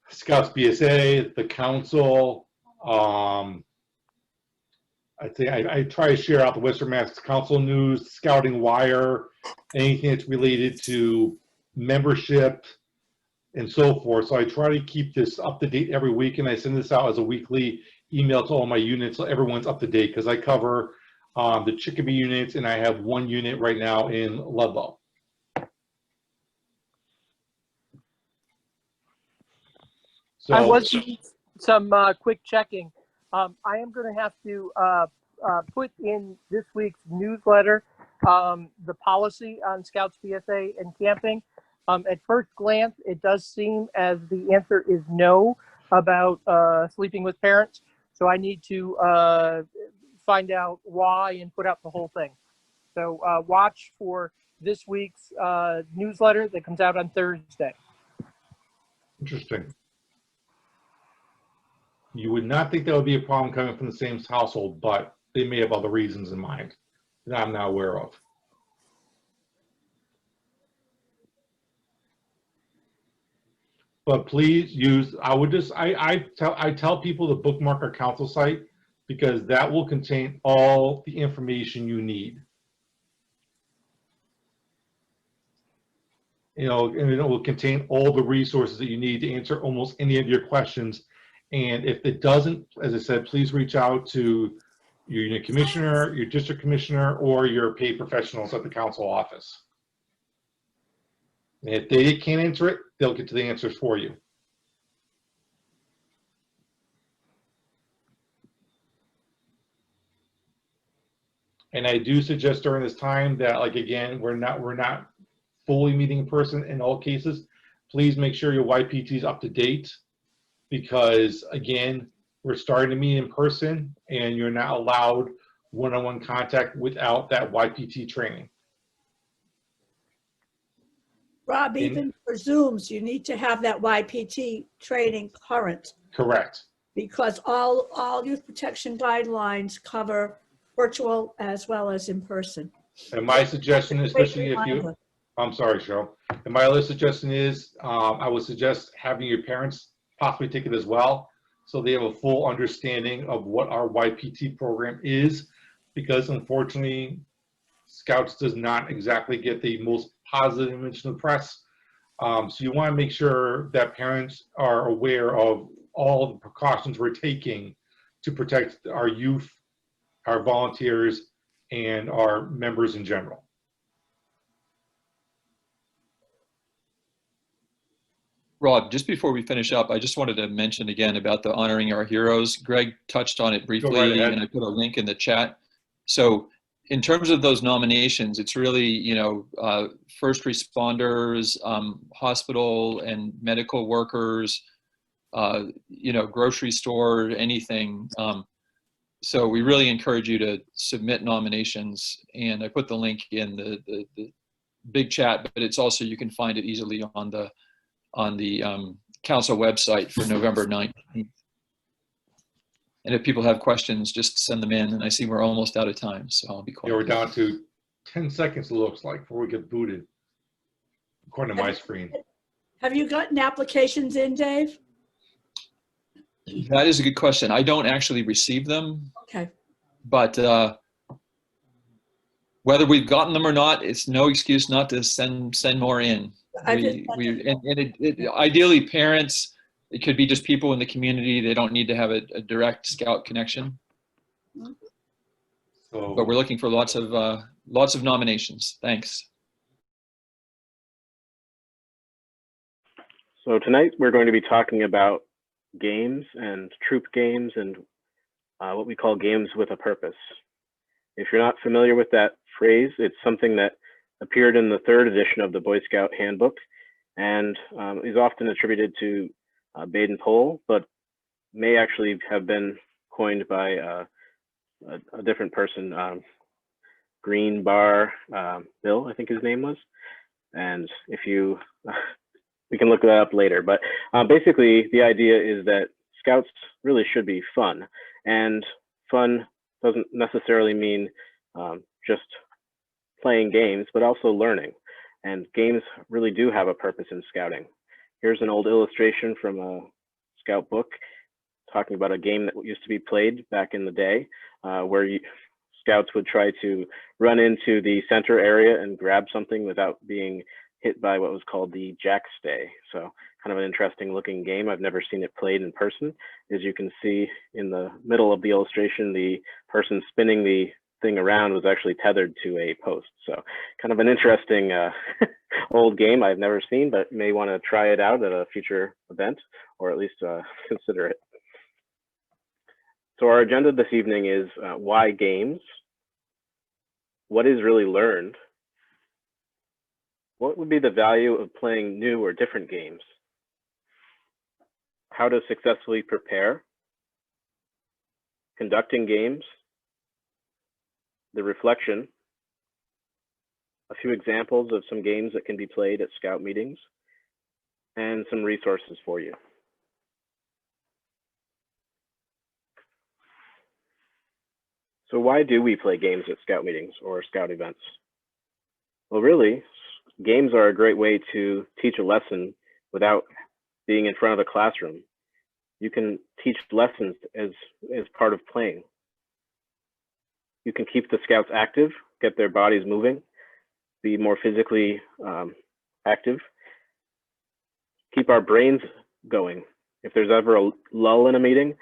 Scouts BSA, the council. I try to share out the Western Mass Council news, Scouting Wire, anything that's related to membership and so forth. So I try to keep this up to date every week, and I send this out as a weekly email to all my units so everyone's up to date, because I cover the Chicopee units, and I have one unit right now in Ludlow. So I was doing some quick checking. I am going to have to put in this week's newsletter the policy on Scouts BSA and camping. At first glance, it does seem as the answer is no about sleeping with parents. So I need to find out why and put out the whole thing. So watch for this week's newsletter that comes out on Thursday. Interesting. You would not think that would be a problem coming from the same household, but they may have other reasons in mind that I'm not aware of. But please use, I tell people to bookmark our council site, because that will contain all the information you need. You know, and it will contain all the resources that you need to answer almost any of your questions. And if it doesn't, as I said, please reach out to your unit commissioner, your district commissioner, or your paid professionals at the council office. And if they can't answer it, they'll get to the answers for you. And I do suggest during this time that, like, again, we're not fully meeting in person in all cases. Please make sure your YPT is up to date, because again, we're starting to meet in person, and you're not allowed one-on-one contact without that YPT training. Rob, even for Zooms, you need to have that YPT training current. Correct. Because all youth protection guidelines cover virtual as well as in person. And my suggestion, especially if you, I'm sorry, Cheryl. And my other suggestion is, I would suggest having your parents possibly take it as well, so they have a full understanding of what our YPT program is, because unfortunately, Scouts does not exactly get the most positive image in the press. So you want to make sure that parents are aware of all the precautions we're taking to protect our youth, our volunteers, and our members in general. Rob, just before we finish up, I just wanted to mention again about the honoring our heroes. Greg touched on it briefly, Go right ahead. and I put a link in the chat. So in terms of those nominations, it's really, you know, first responders, hospital and medical workers, you know, grocery store, anything. So we really encourage you to submit nominations, and I put the link in the big chat, but it's also, you can find it easily on the council website for November 19th. And if people have questions, just send them in. And I see we're almost out of time, so I'll be quiet. Yeah, we're down to 10 seconds, it looks like, before we get booted, according to my screen. Have you gotten applications in, Dave? That is a good question. I don't actually receive them, Okay. but whether we've gotten them or not, it's no excuse not to send more in. Ideally parents, it could be just people in the community. They don't need to have a direct Scout connection. But we're looking for lots of nominations. Thanks. So tonight we're going to be talking about games and troop games and what we call games with a purpose. If you're not familiar with that phrase, it's something that appeared in the 3rd edition of the Boy Scout Handbook and is often attributed to Baden-Powell, but may actually have been coined by a different person, Green Bar Bill, I think his name was. And if you, we can look that up later, but basically the idea is that Scouts really should be fun, and fun doesn't necessarily mean just playing games, but also learning. And games really do have a purpose in Scouting. Here's an old illustration from a Scout book talking about a game that used to be played back in the day, where Scouts would try to run into the center area and grab something without being hit by what was called the jackstay. So kind of an interesting looking game. I've never seen it played in person. As you can see in the middle of the illustration, the person spinning the thing around was actually tethered to a post. So kind of an interesting old game I've never seen, but may want to try it out at a future event, or at least consider it. So our agenda this evening is why games? What is really learned? What would be the value of playing new or different games? How to successfully prepare? Conducting games? The reflection? A few examples of some games that can be played at Scout meetings, and some resources for you. So why do we play games at Scout meetings or Scout events? Well, really, games are a great way to teach a lesson without being in front of the classroom. You can teach lessons as part of playing. You can keep the Scouts active, get their bodies moving, be more physically active, keep our brains going. If there's ever a lull in a meeting,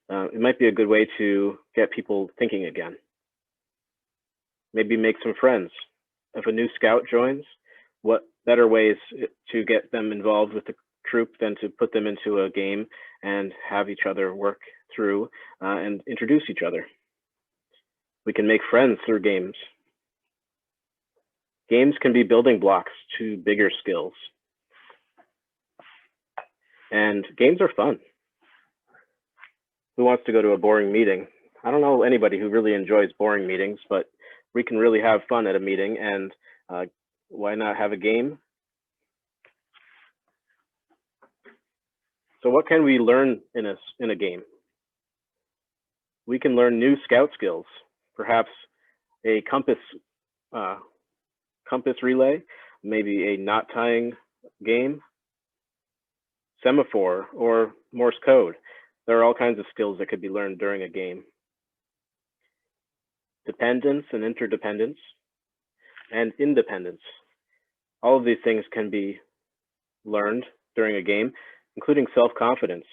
it might be a good way to get people thinking again. Maybe make some friends. If a new Scout joins, what better ways to get them involved with the troop than to put them into a game and have each other work through and introduce each other. We can make friends through games. Games can be building blocks to bigger skills. And games are fun. Who wants to go to a boring meeting? I don't know anybody who really enjoys boring meetings, but we can really have fun at a meeting, and why not have a game? So what can we learn in a game? We can learn new Scout skills, perhaps a compass relay, maybe a knot tying game, semaphore, or Morse code. There are all kinds of skills that could be learned during a game. Dependence and interdependence, and independence. All of these things can be learned during a game, including self-confidence.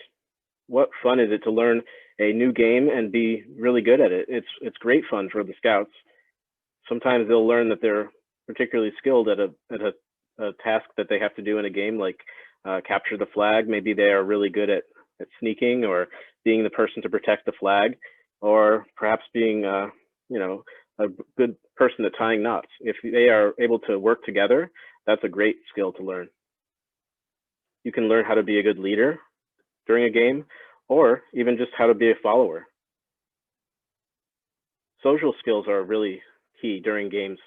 What fun is it to learn a new game and be really good at it? It's great fun for the Scouts. Sometimes they'll learn that they're particularly skilled at a task that they have to do in a game, like capture the flag. Maybe they are really good at sneaking or being the person to protect the flag, or perhaps being a good person at tying knots. If they are able to work together, that's a great skill to learn. You can learn how to be a good leader during a game, or even just how to be a follower. Social skills are really key during games.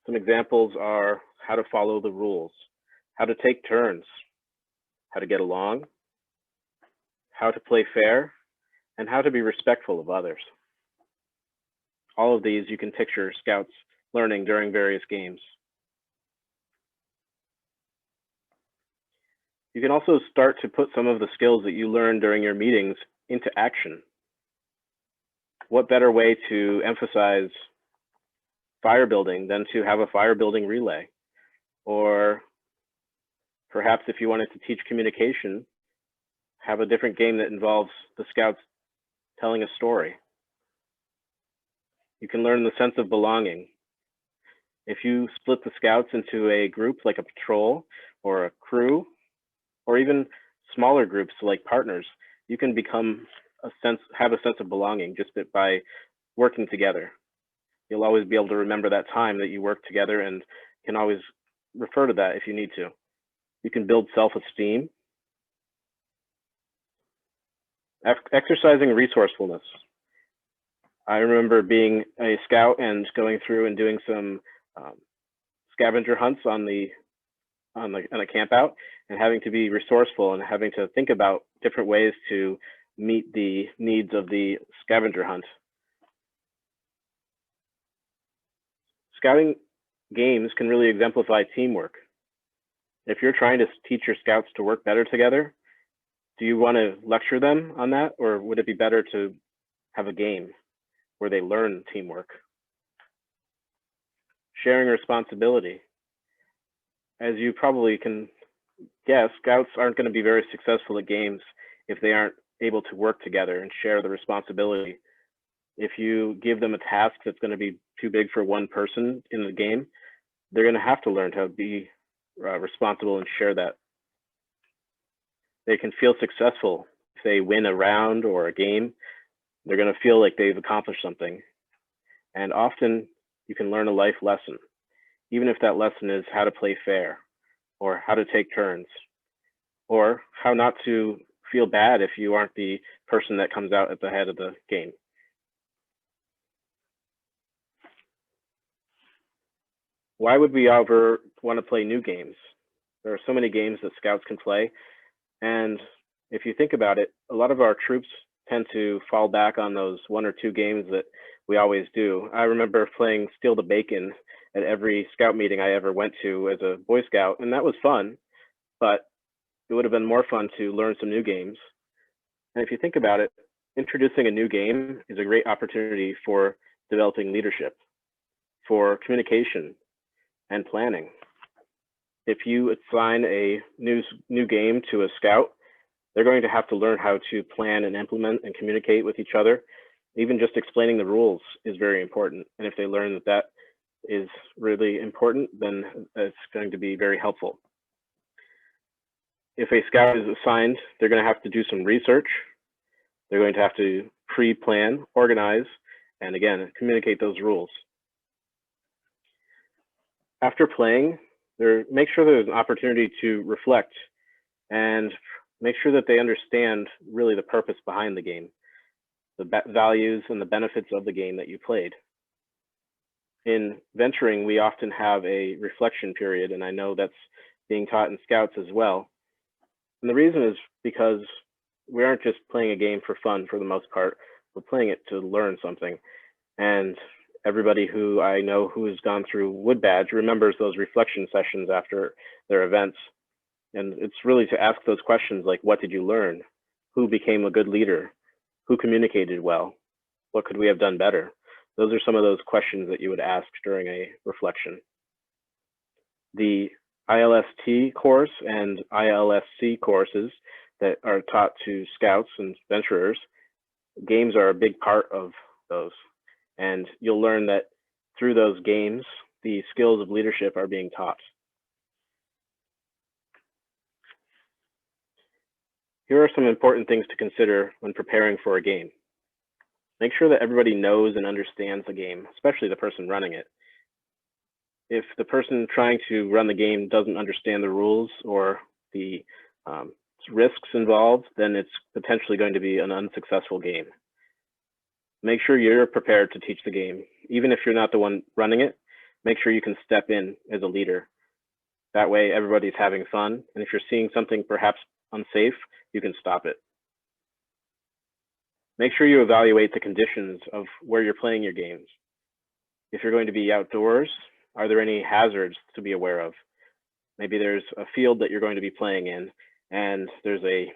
Some examples are how to follow the rules, how to take turns, how to get along, how to play fair, and how to be respectful of others. All of these you can picture Scouts learning during various games. You can also start to put some of the skills that you learned during your meetings into action. What better way to emphasize fire building than to have a fire building relay? Or perhaps if you wanted to teach communication, have a different game that involves the scouts telling a story. You can learn the sense of belonging. If you split the scouts into a group like a patrol or a crew, or even smaller groups like partners, you can have a sense of belonging just by working together. You'll always be able to remember that time that you worked together and can always refer to that if you need to. You can build self-esteem. Exercising resourcefulness. I remember being a scout and going through and doing some scavenger hunts on a camp out, and having to be resourceful and having to think about different ways to meet the needs of the scavenger hunt. Scouting games can really exemplify teamwork. If you're trying to teach your scouts to work better together, do you want to lecture them on that, or would it be better to have a game where they learn teamwork? Sharing responsibility. As you probably can guess, scouts aren't going to be very successful at games if they aren't able to work together and share the responsibility. If you give them a task that's going to be too big for one person in the game, they're going to have to learn to be responsible and share that. They can feel successful if they win a round or a game. They're going to feel like they've accomplished something. And often you can learn a life lesson, even if that lesson is how to play fair, or how to take turns, or how not to feel bad if you aren't the person that comes out at the head of the game. Why would we ever want to play new games? There are so many games that scouts can play. And if you think about it, a lot of our troops tend to fall back on those 1 or 2 games that we always do. I remember playing Steal the Bacon at every scout meeting I ever went to as a Boy Scout, and that was fun, but it would have been more fun to learn some new games. And if you think about it, introducing a new game is a great opportunity for developing leadership, for communication and planning. If you assign a new game to a scout, they're going to have to learn how to plan and implement and communicate with each other. Even just explaining the rules is very important. And if they learn that that is really important, then it's going to be very helpful. If a scout is assigned, they're going to have to do some research. They're going to have to pre-plan, organize, and again, communicate those rules. After playing, make sure there's an opportunity to reflect and make sure that they understand really the purpose behind the game, the values and the benefits of the game that you played. In venturing, we often have a reflection period, and I know that's being taught in Scouts as well. And the reason is because we aren't just playing a game for fun for the most part, we're playing it to learn something. And everybody who I know who has gone through Wood Badge remembers those reflection sessions after their events. And it's really to ask those questions like, what did you learn? Who became a good leader? Who communicated well? What could we have done better? Those are some of those questions that you would ask during a reflection. The ILST course and ILSC courses that are taught to scouts and venturers, games are a big part of those. And you'll learn that through those games, the skills of leadership are being taught. Here are some important things to consider when preparing for a game. Make sure that everybody knows and understands the game, especially the person running it. If the person trying to run the game doesn't understand the rules or the risks involved, then it's potentially going to be an unsuccessful game. Make sure you're prepared to teach the game. Even if you're not the one running it, make sure you can step in as a leader. That way everybody's having fun, and if you're seeing something perhaps unsafe, you can stop it. Make sure you evaluate the conditions of where you're playing your games. If you're going to be outdoors, are there any hazards to be aware of? Maybe there's a field that you're going to be playing in, and there's a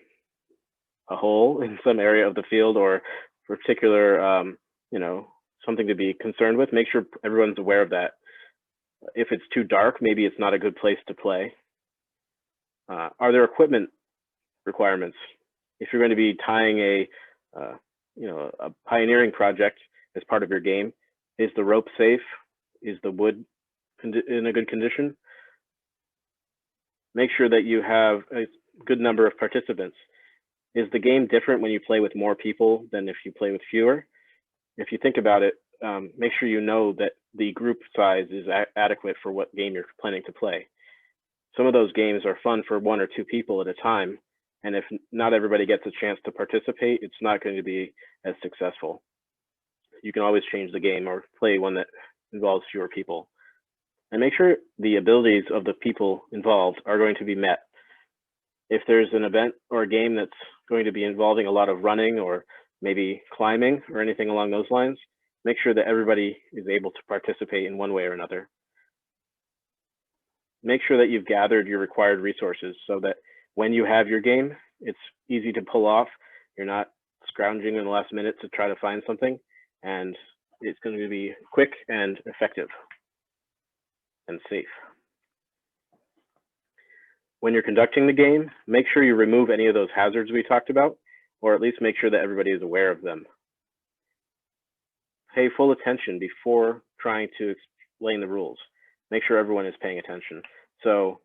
hole in some area of the field or particular, you know, something to be concerned with, make sure everyone's aware of that. If it's too dark, maybe it's not a good place to play. Are there equipment requirements? If you're going to be tying a, you know, a pioneering project as part of your game, is the rope safe? Is the wood in a good condition? Make sure that you have a good number of participants. Is the game different when you play with more people than if you play with fewer? If you think about it, make sure you know that the group size is adequate for what game you're planning to play. Some of those games are fun for 1 or 2 people at a time, and if not everybody gets a chance to participate, it's not going to be as successful. You can always change the game or play one that involves fewer people. And make sure the abilities of the people involved are going to be met. If there's an event or a game that's going to be involving a lot of running or maybe climbing or anything along those lines, make sure that everybody is able to participate in one way or another. Make sure that you've gathered your required resources so that when you have your game, it's easy to pull off. You're not scrounging in the last minute to try to find something, and it's going to be quick and effective and safe. When you're conducting the game, make sure you remove any of those hazards we talked about, or at least make sure that everybody is aware of them. Pay full attention before trying to explain the rules. Make sure everyone is paying attention. So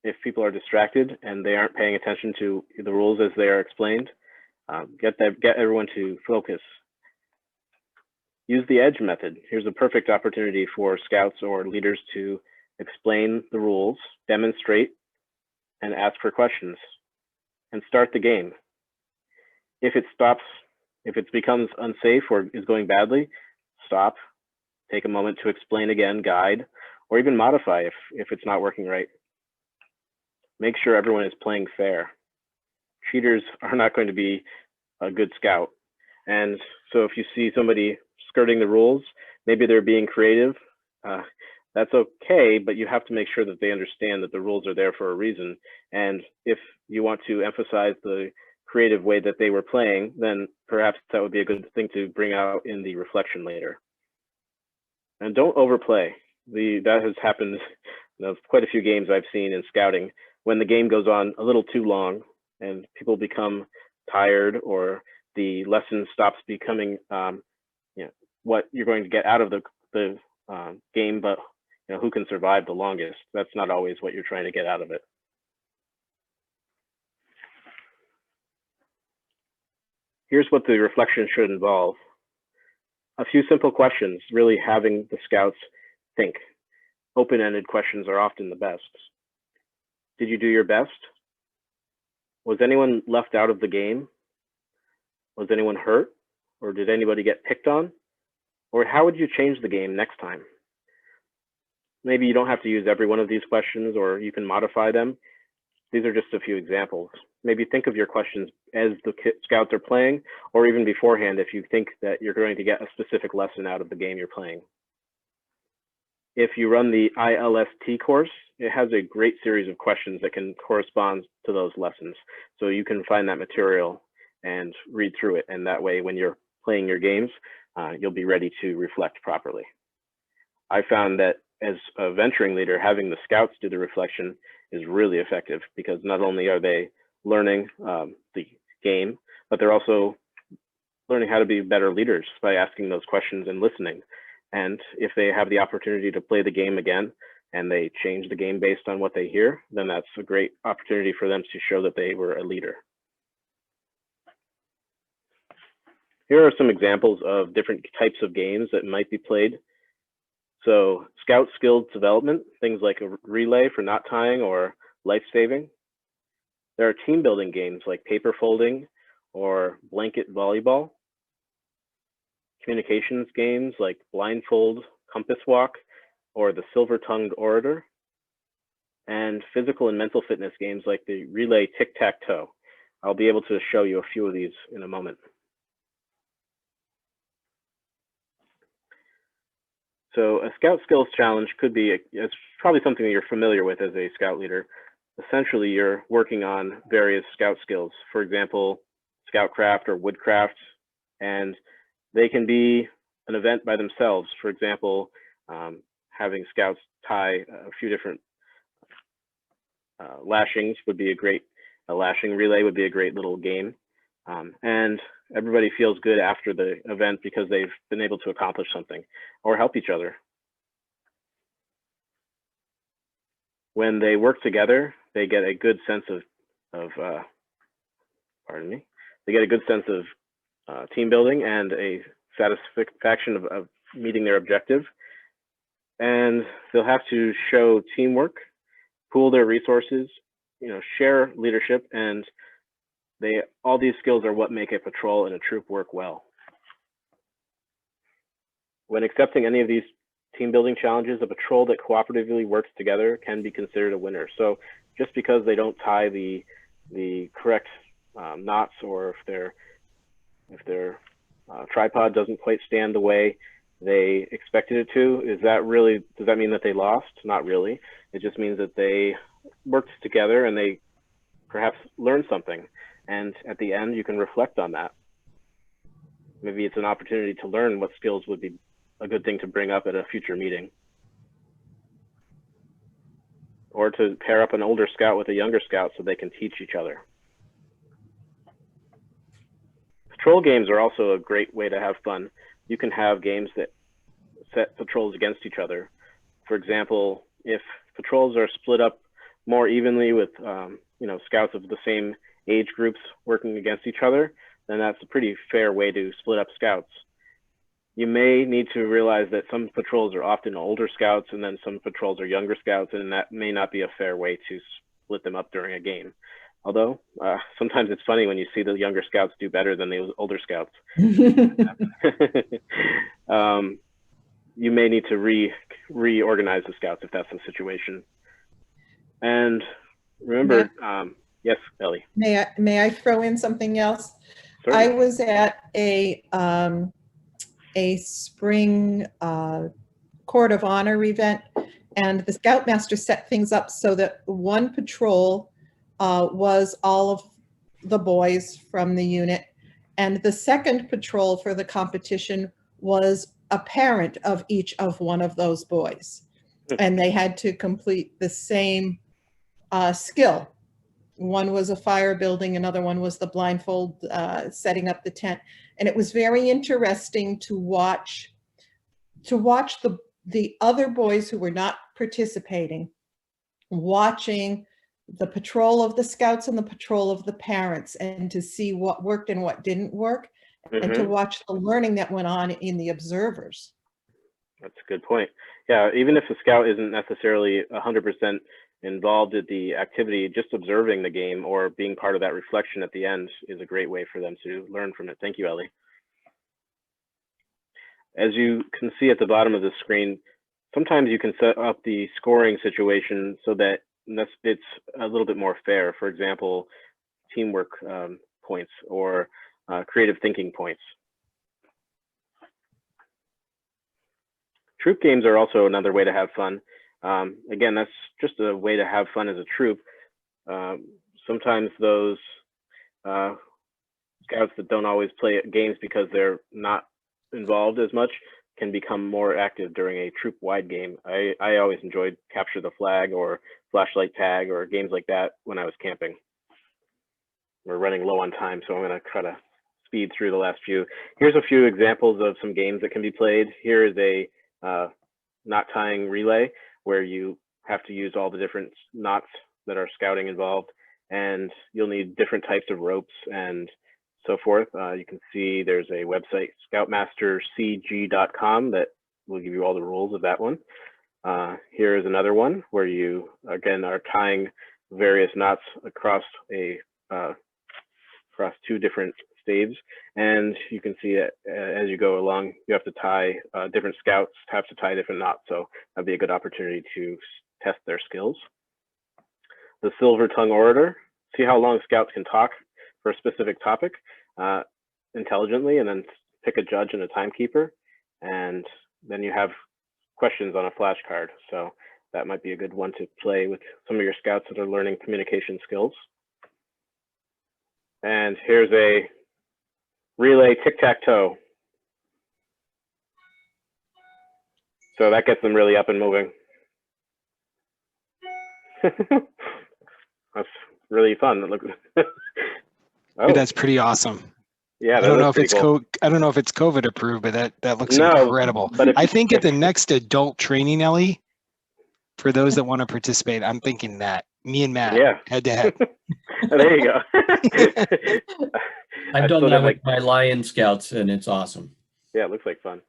if people are distracted and they aren't paying attention to the rules as they are explained, get everyone to focus. Use the EDGE method. Here's a perfect opportunity for scouts or leaders to explain the rules, demonstrate, and ask for questions, and start the game. If it stops, if it becomes unsafe or is going badly, stop, take a moment to explain again, guide, or even modify if it's not working right. Make sure everyone is playing fair. Cheaters are not going to be a good scout. And so if you see somebody skirting the rules, maybe they're being creative, that's okay, but you have to make sure that they understand that the rules are there for a reason. And if you want to emphasize the creative way that they were playing, then perhaps that would be a good thing to bring out in the reflection later. And don't overplay. That has happened in quite a few games I've seen in scouting, when the game goes on a little too long and people become tired, or the lesson stops becoming you know, what you're going to get out of the game, but you know, who can survive the longest. That's not always what you're trying to get out of it. Here's what the reflection should involve. A few simple questions, really having the scouts think. Open-ended questions are often the best. Did you do your best? Was anyone left out of the game? Was anyone hurt? Or did anybody get picked on? Or how would you change the game next time? Maybe you don't have to use every one of these questions, or you can modify them. These are just a few examples. Maybe think of your questions as the scouts are playing, or even beforehand if you think that you're going to get a specific lesson out of the game you're playing. If you run the ILST course, it has a great series of questions that can correspond to those lessons. So you can find that material and read through it. And that way, when you're playing your games, you'll be ready to reflect properly. I found that as a venturing leader, having the scouts do the reflection is really effective, because not only are they learning the game, but they're also learning how to be better leaders by asking those questions and listening. And if they have the opportunity to play the game again and they change the game based on what they hear, then that's a great opportunity for them to show that they were a leader. Here are some examples of different types of games that might be played. So scout skills development, things like a relay for knot tying or life saving. There are team building games like paper folding or blanket volleyball. Communications games like blindfold, compass walk, or the silver-tongued orator. And physical and mental fitness games like the relay tic-tac-toe. I'll be able to show you a few of these in a moment. So a Scout Skills Challenge could be, it's probably something that you're familiar with as a Scout leader. essentially you're working on various scout skills. For example, scoutcraft or woodcraft, and they can be an event by themselves. For example, having scouts tie a few different lashings would be a lashing relay would be a great little game. And everybody feels good after the event because they've been able to accomplish something or help each other. When they work together, they get a good sense of they get a good sense of team building and a satisfaction of meeting their objective. And they'll have to show teamwork, pool their resources, share leadership, and all these skills are what make a patrol and a troop work well. When accepting any of these team building challenges, a patrol that cooperatively works together can be considered a winner. So just because they don't tie the correct knots, or if their tripod doesn't quite stand the way they expected it to, does that mean that they lost? Not really. It just means that they worked together and they perhaps learned something. And at the end, you can reflect on that. Maybe it's an opportunity to learn what skills would be a good thing to bring up at a future meeting. Or to pair up an older scout with a younger scout so they can teach each other. Patrol games are also a great way to have fun. You can have games that set patrols against each other. For example, if patrols are split up more evenly with scouts of the same age groups working against each other, then that's a pretty fair way to split up scouts. You may need to realize that some patrols are often older scouts and then some patrols are younger scouts, and that may not be a fair way to split them up during a game. Although sometimes it's funny when you see the younger scouts do better than the older scouts. You may need to reorganize the scouts if that's the situation. And remember, yes, Ellie. May I throw in something else? Certainly. I was at a spring Court of Honor event, and the Scoutmaster set things up so that one patrol was all of the boys from the unit, and the second patrol for the competition was a parent of each of one of those boys, and they had to complete the same skill. One was a fire building, another one was the blindfold setting up the tent, and it was very interesting to watch the other boys who were not participating, watching the patrol of the scouts and the patrol of the parents, and to see what worked and what didn't work, and to watch the learning that went on in the observers. That's a good point. Yeah, even if the scout isn't necessarily 100% involved in the activity, just observing the game or being part of that reflection at the end is a great way for them to learn from it. Thank you, Ellie. As you can see at the bottom of the screen, sometimes you can set up the scoring situation so that it's a little bit more fair. For example, teamwork points or creative thinking points. Troop games are also another way to have fun. Again, that's just a way to have fun as a troop. Sometimes those scouts that don't always play games because they're not involved as much can become more active during a troop-wide game. I always enjoyed Capture the Flag or Flashlight Tag or games like that when I was camping. We're running low on time, so I'm going to try to speed through the last few. Here's a few examples of some games that can be played. Here is a knot tying relay where you have to use all the different knots that are scouting involved, and you'll need different types of ropes and so forth. You can see there's a website, scoutmastercg.com, that will give you all the rules of that one. Here is another one where you, again, are tying various knots across across two different staves, and you can see that as you go along, you have to tie, different scouts have to tie different knots, so that'd be a good opportunity to test their skills. The Silver Tongue Orator, see how long scouts can talk for a specific topic intelligently, and then pick a judge and a timekeeper, and then you have questions on a flashcard. So that might be a good one to play with some of your scouts that are learning communication skills. And here's a relay tic-tac-toe. So that gets them really up and moving. That's really fun. Look. Oh. That's pretty awesome. Yeah, I don't know if it's I don't know if it's COVID approved, but that looks incredible. But I think at the next adult training, Ellie, for those that want to participate, I'm thinking that me and Matt head to head. There you go. I've done that with my Lion Scouts, and it's awesome. Yeah, it looks like fun.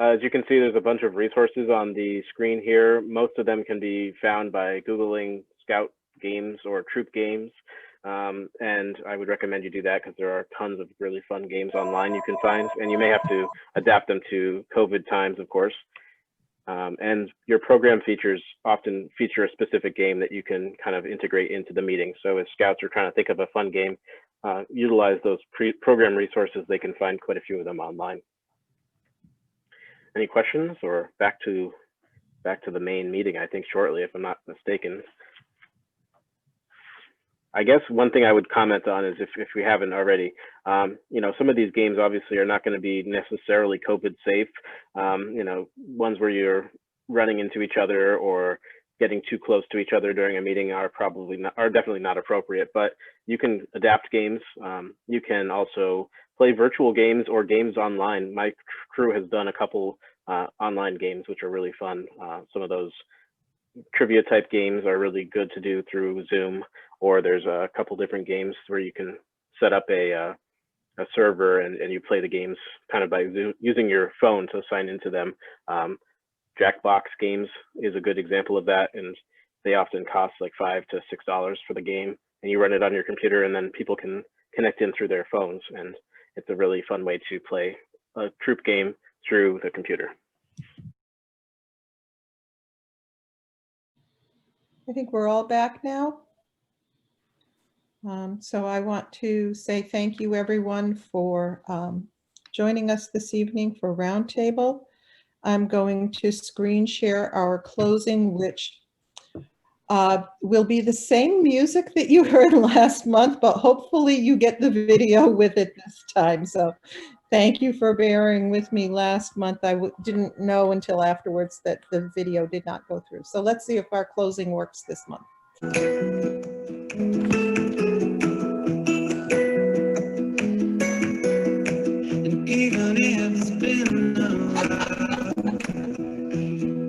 As you can see, there's a bunch of resources on the screen here. Most of them can be found by Googling Scout games or troop games. And I would recommend you do that because there are tons of really fun games online you can find, and you may have to adapt them to COVID times, of course. And your program features often feature a specific game that you can kind of integrate into the meeting. So if scouts are trying to think of a fun game, utilize those program resources. They can find quite a few of them online. Any questions, or back to the main meeting, I think shortly, if I'm not mistaken. I guess one thing I would comment on is if we haven't already, you know, some of these games obviously are not going to be necessarily COVID safe. You know, ones where you're running into each other or getting too close to each other during a meeting are definitely not appropriate, but you can adapt games. You can also play virtual games or games online. My crew has done a couple online games, which are really fun. Some of those trivia type games are really good to do through Zoom, or there's a couple different games where you can set up a server and you play the games kind of by using your phone to sign into them. Jackbox games is a good example of that, and they often cost like $5 to $6 for the game, and you run it on your computer, and then people can connect in through their phones, and it's a really fun way to play a troop game through the computer. I think we're all back now. So I want to say thank you, everyone, for joining us this evening for Roundtable. I'm going to screen share our closing, which will be the same music that you heard last month, but hopefully you get the video with it this time. So thank you for bearing with me last month. I didn't know until afterwards that the video did not go through. So let's see if our closing works this month. And even if it's been a while,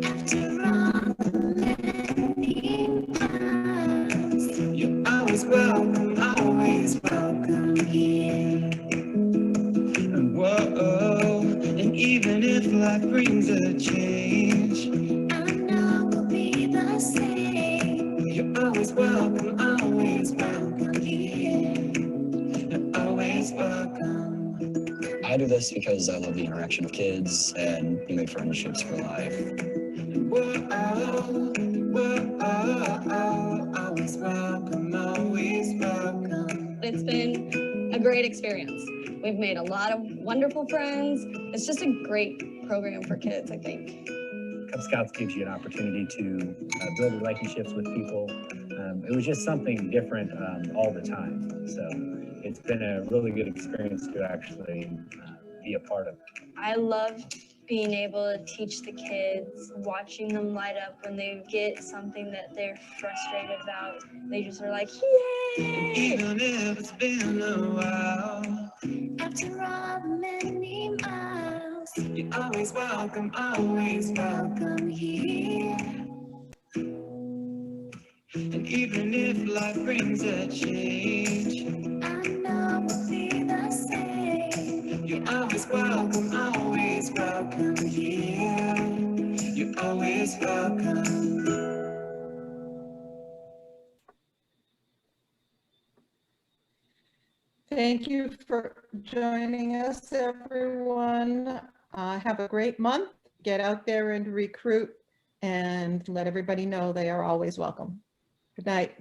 after all the many times, you're always welcome here. And whoa, and even if life brings a change, I know we'll be the same. You're always welcome here. You're always welcome. I do this because I love the interaction of kids and you make friendships for life. Whoa, always welcome, always welcome. It's been a great experience. We've made a lot of wonderful friends. It's just a great program for kids, I think. Cub Scouts gives you an opportunity to build relationships with people. It was just something different all the time. So it's been a really good experience to actually be a part of. I love being able to teach the kids, watching them light up when they get something that they're frustrated about. They just are like, yay! Even if it's been a while, After all the many miles, you're always welcome here. And even if life brings a change, I know we'll be the same. you're always welcome here. You're always welcome. Thank you for joining us, everyone. Have a great month. Get out there and recruit and let everybody know they are always welcome. Good night.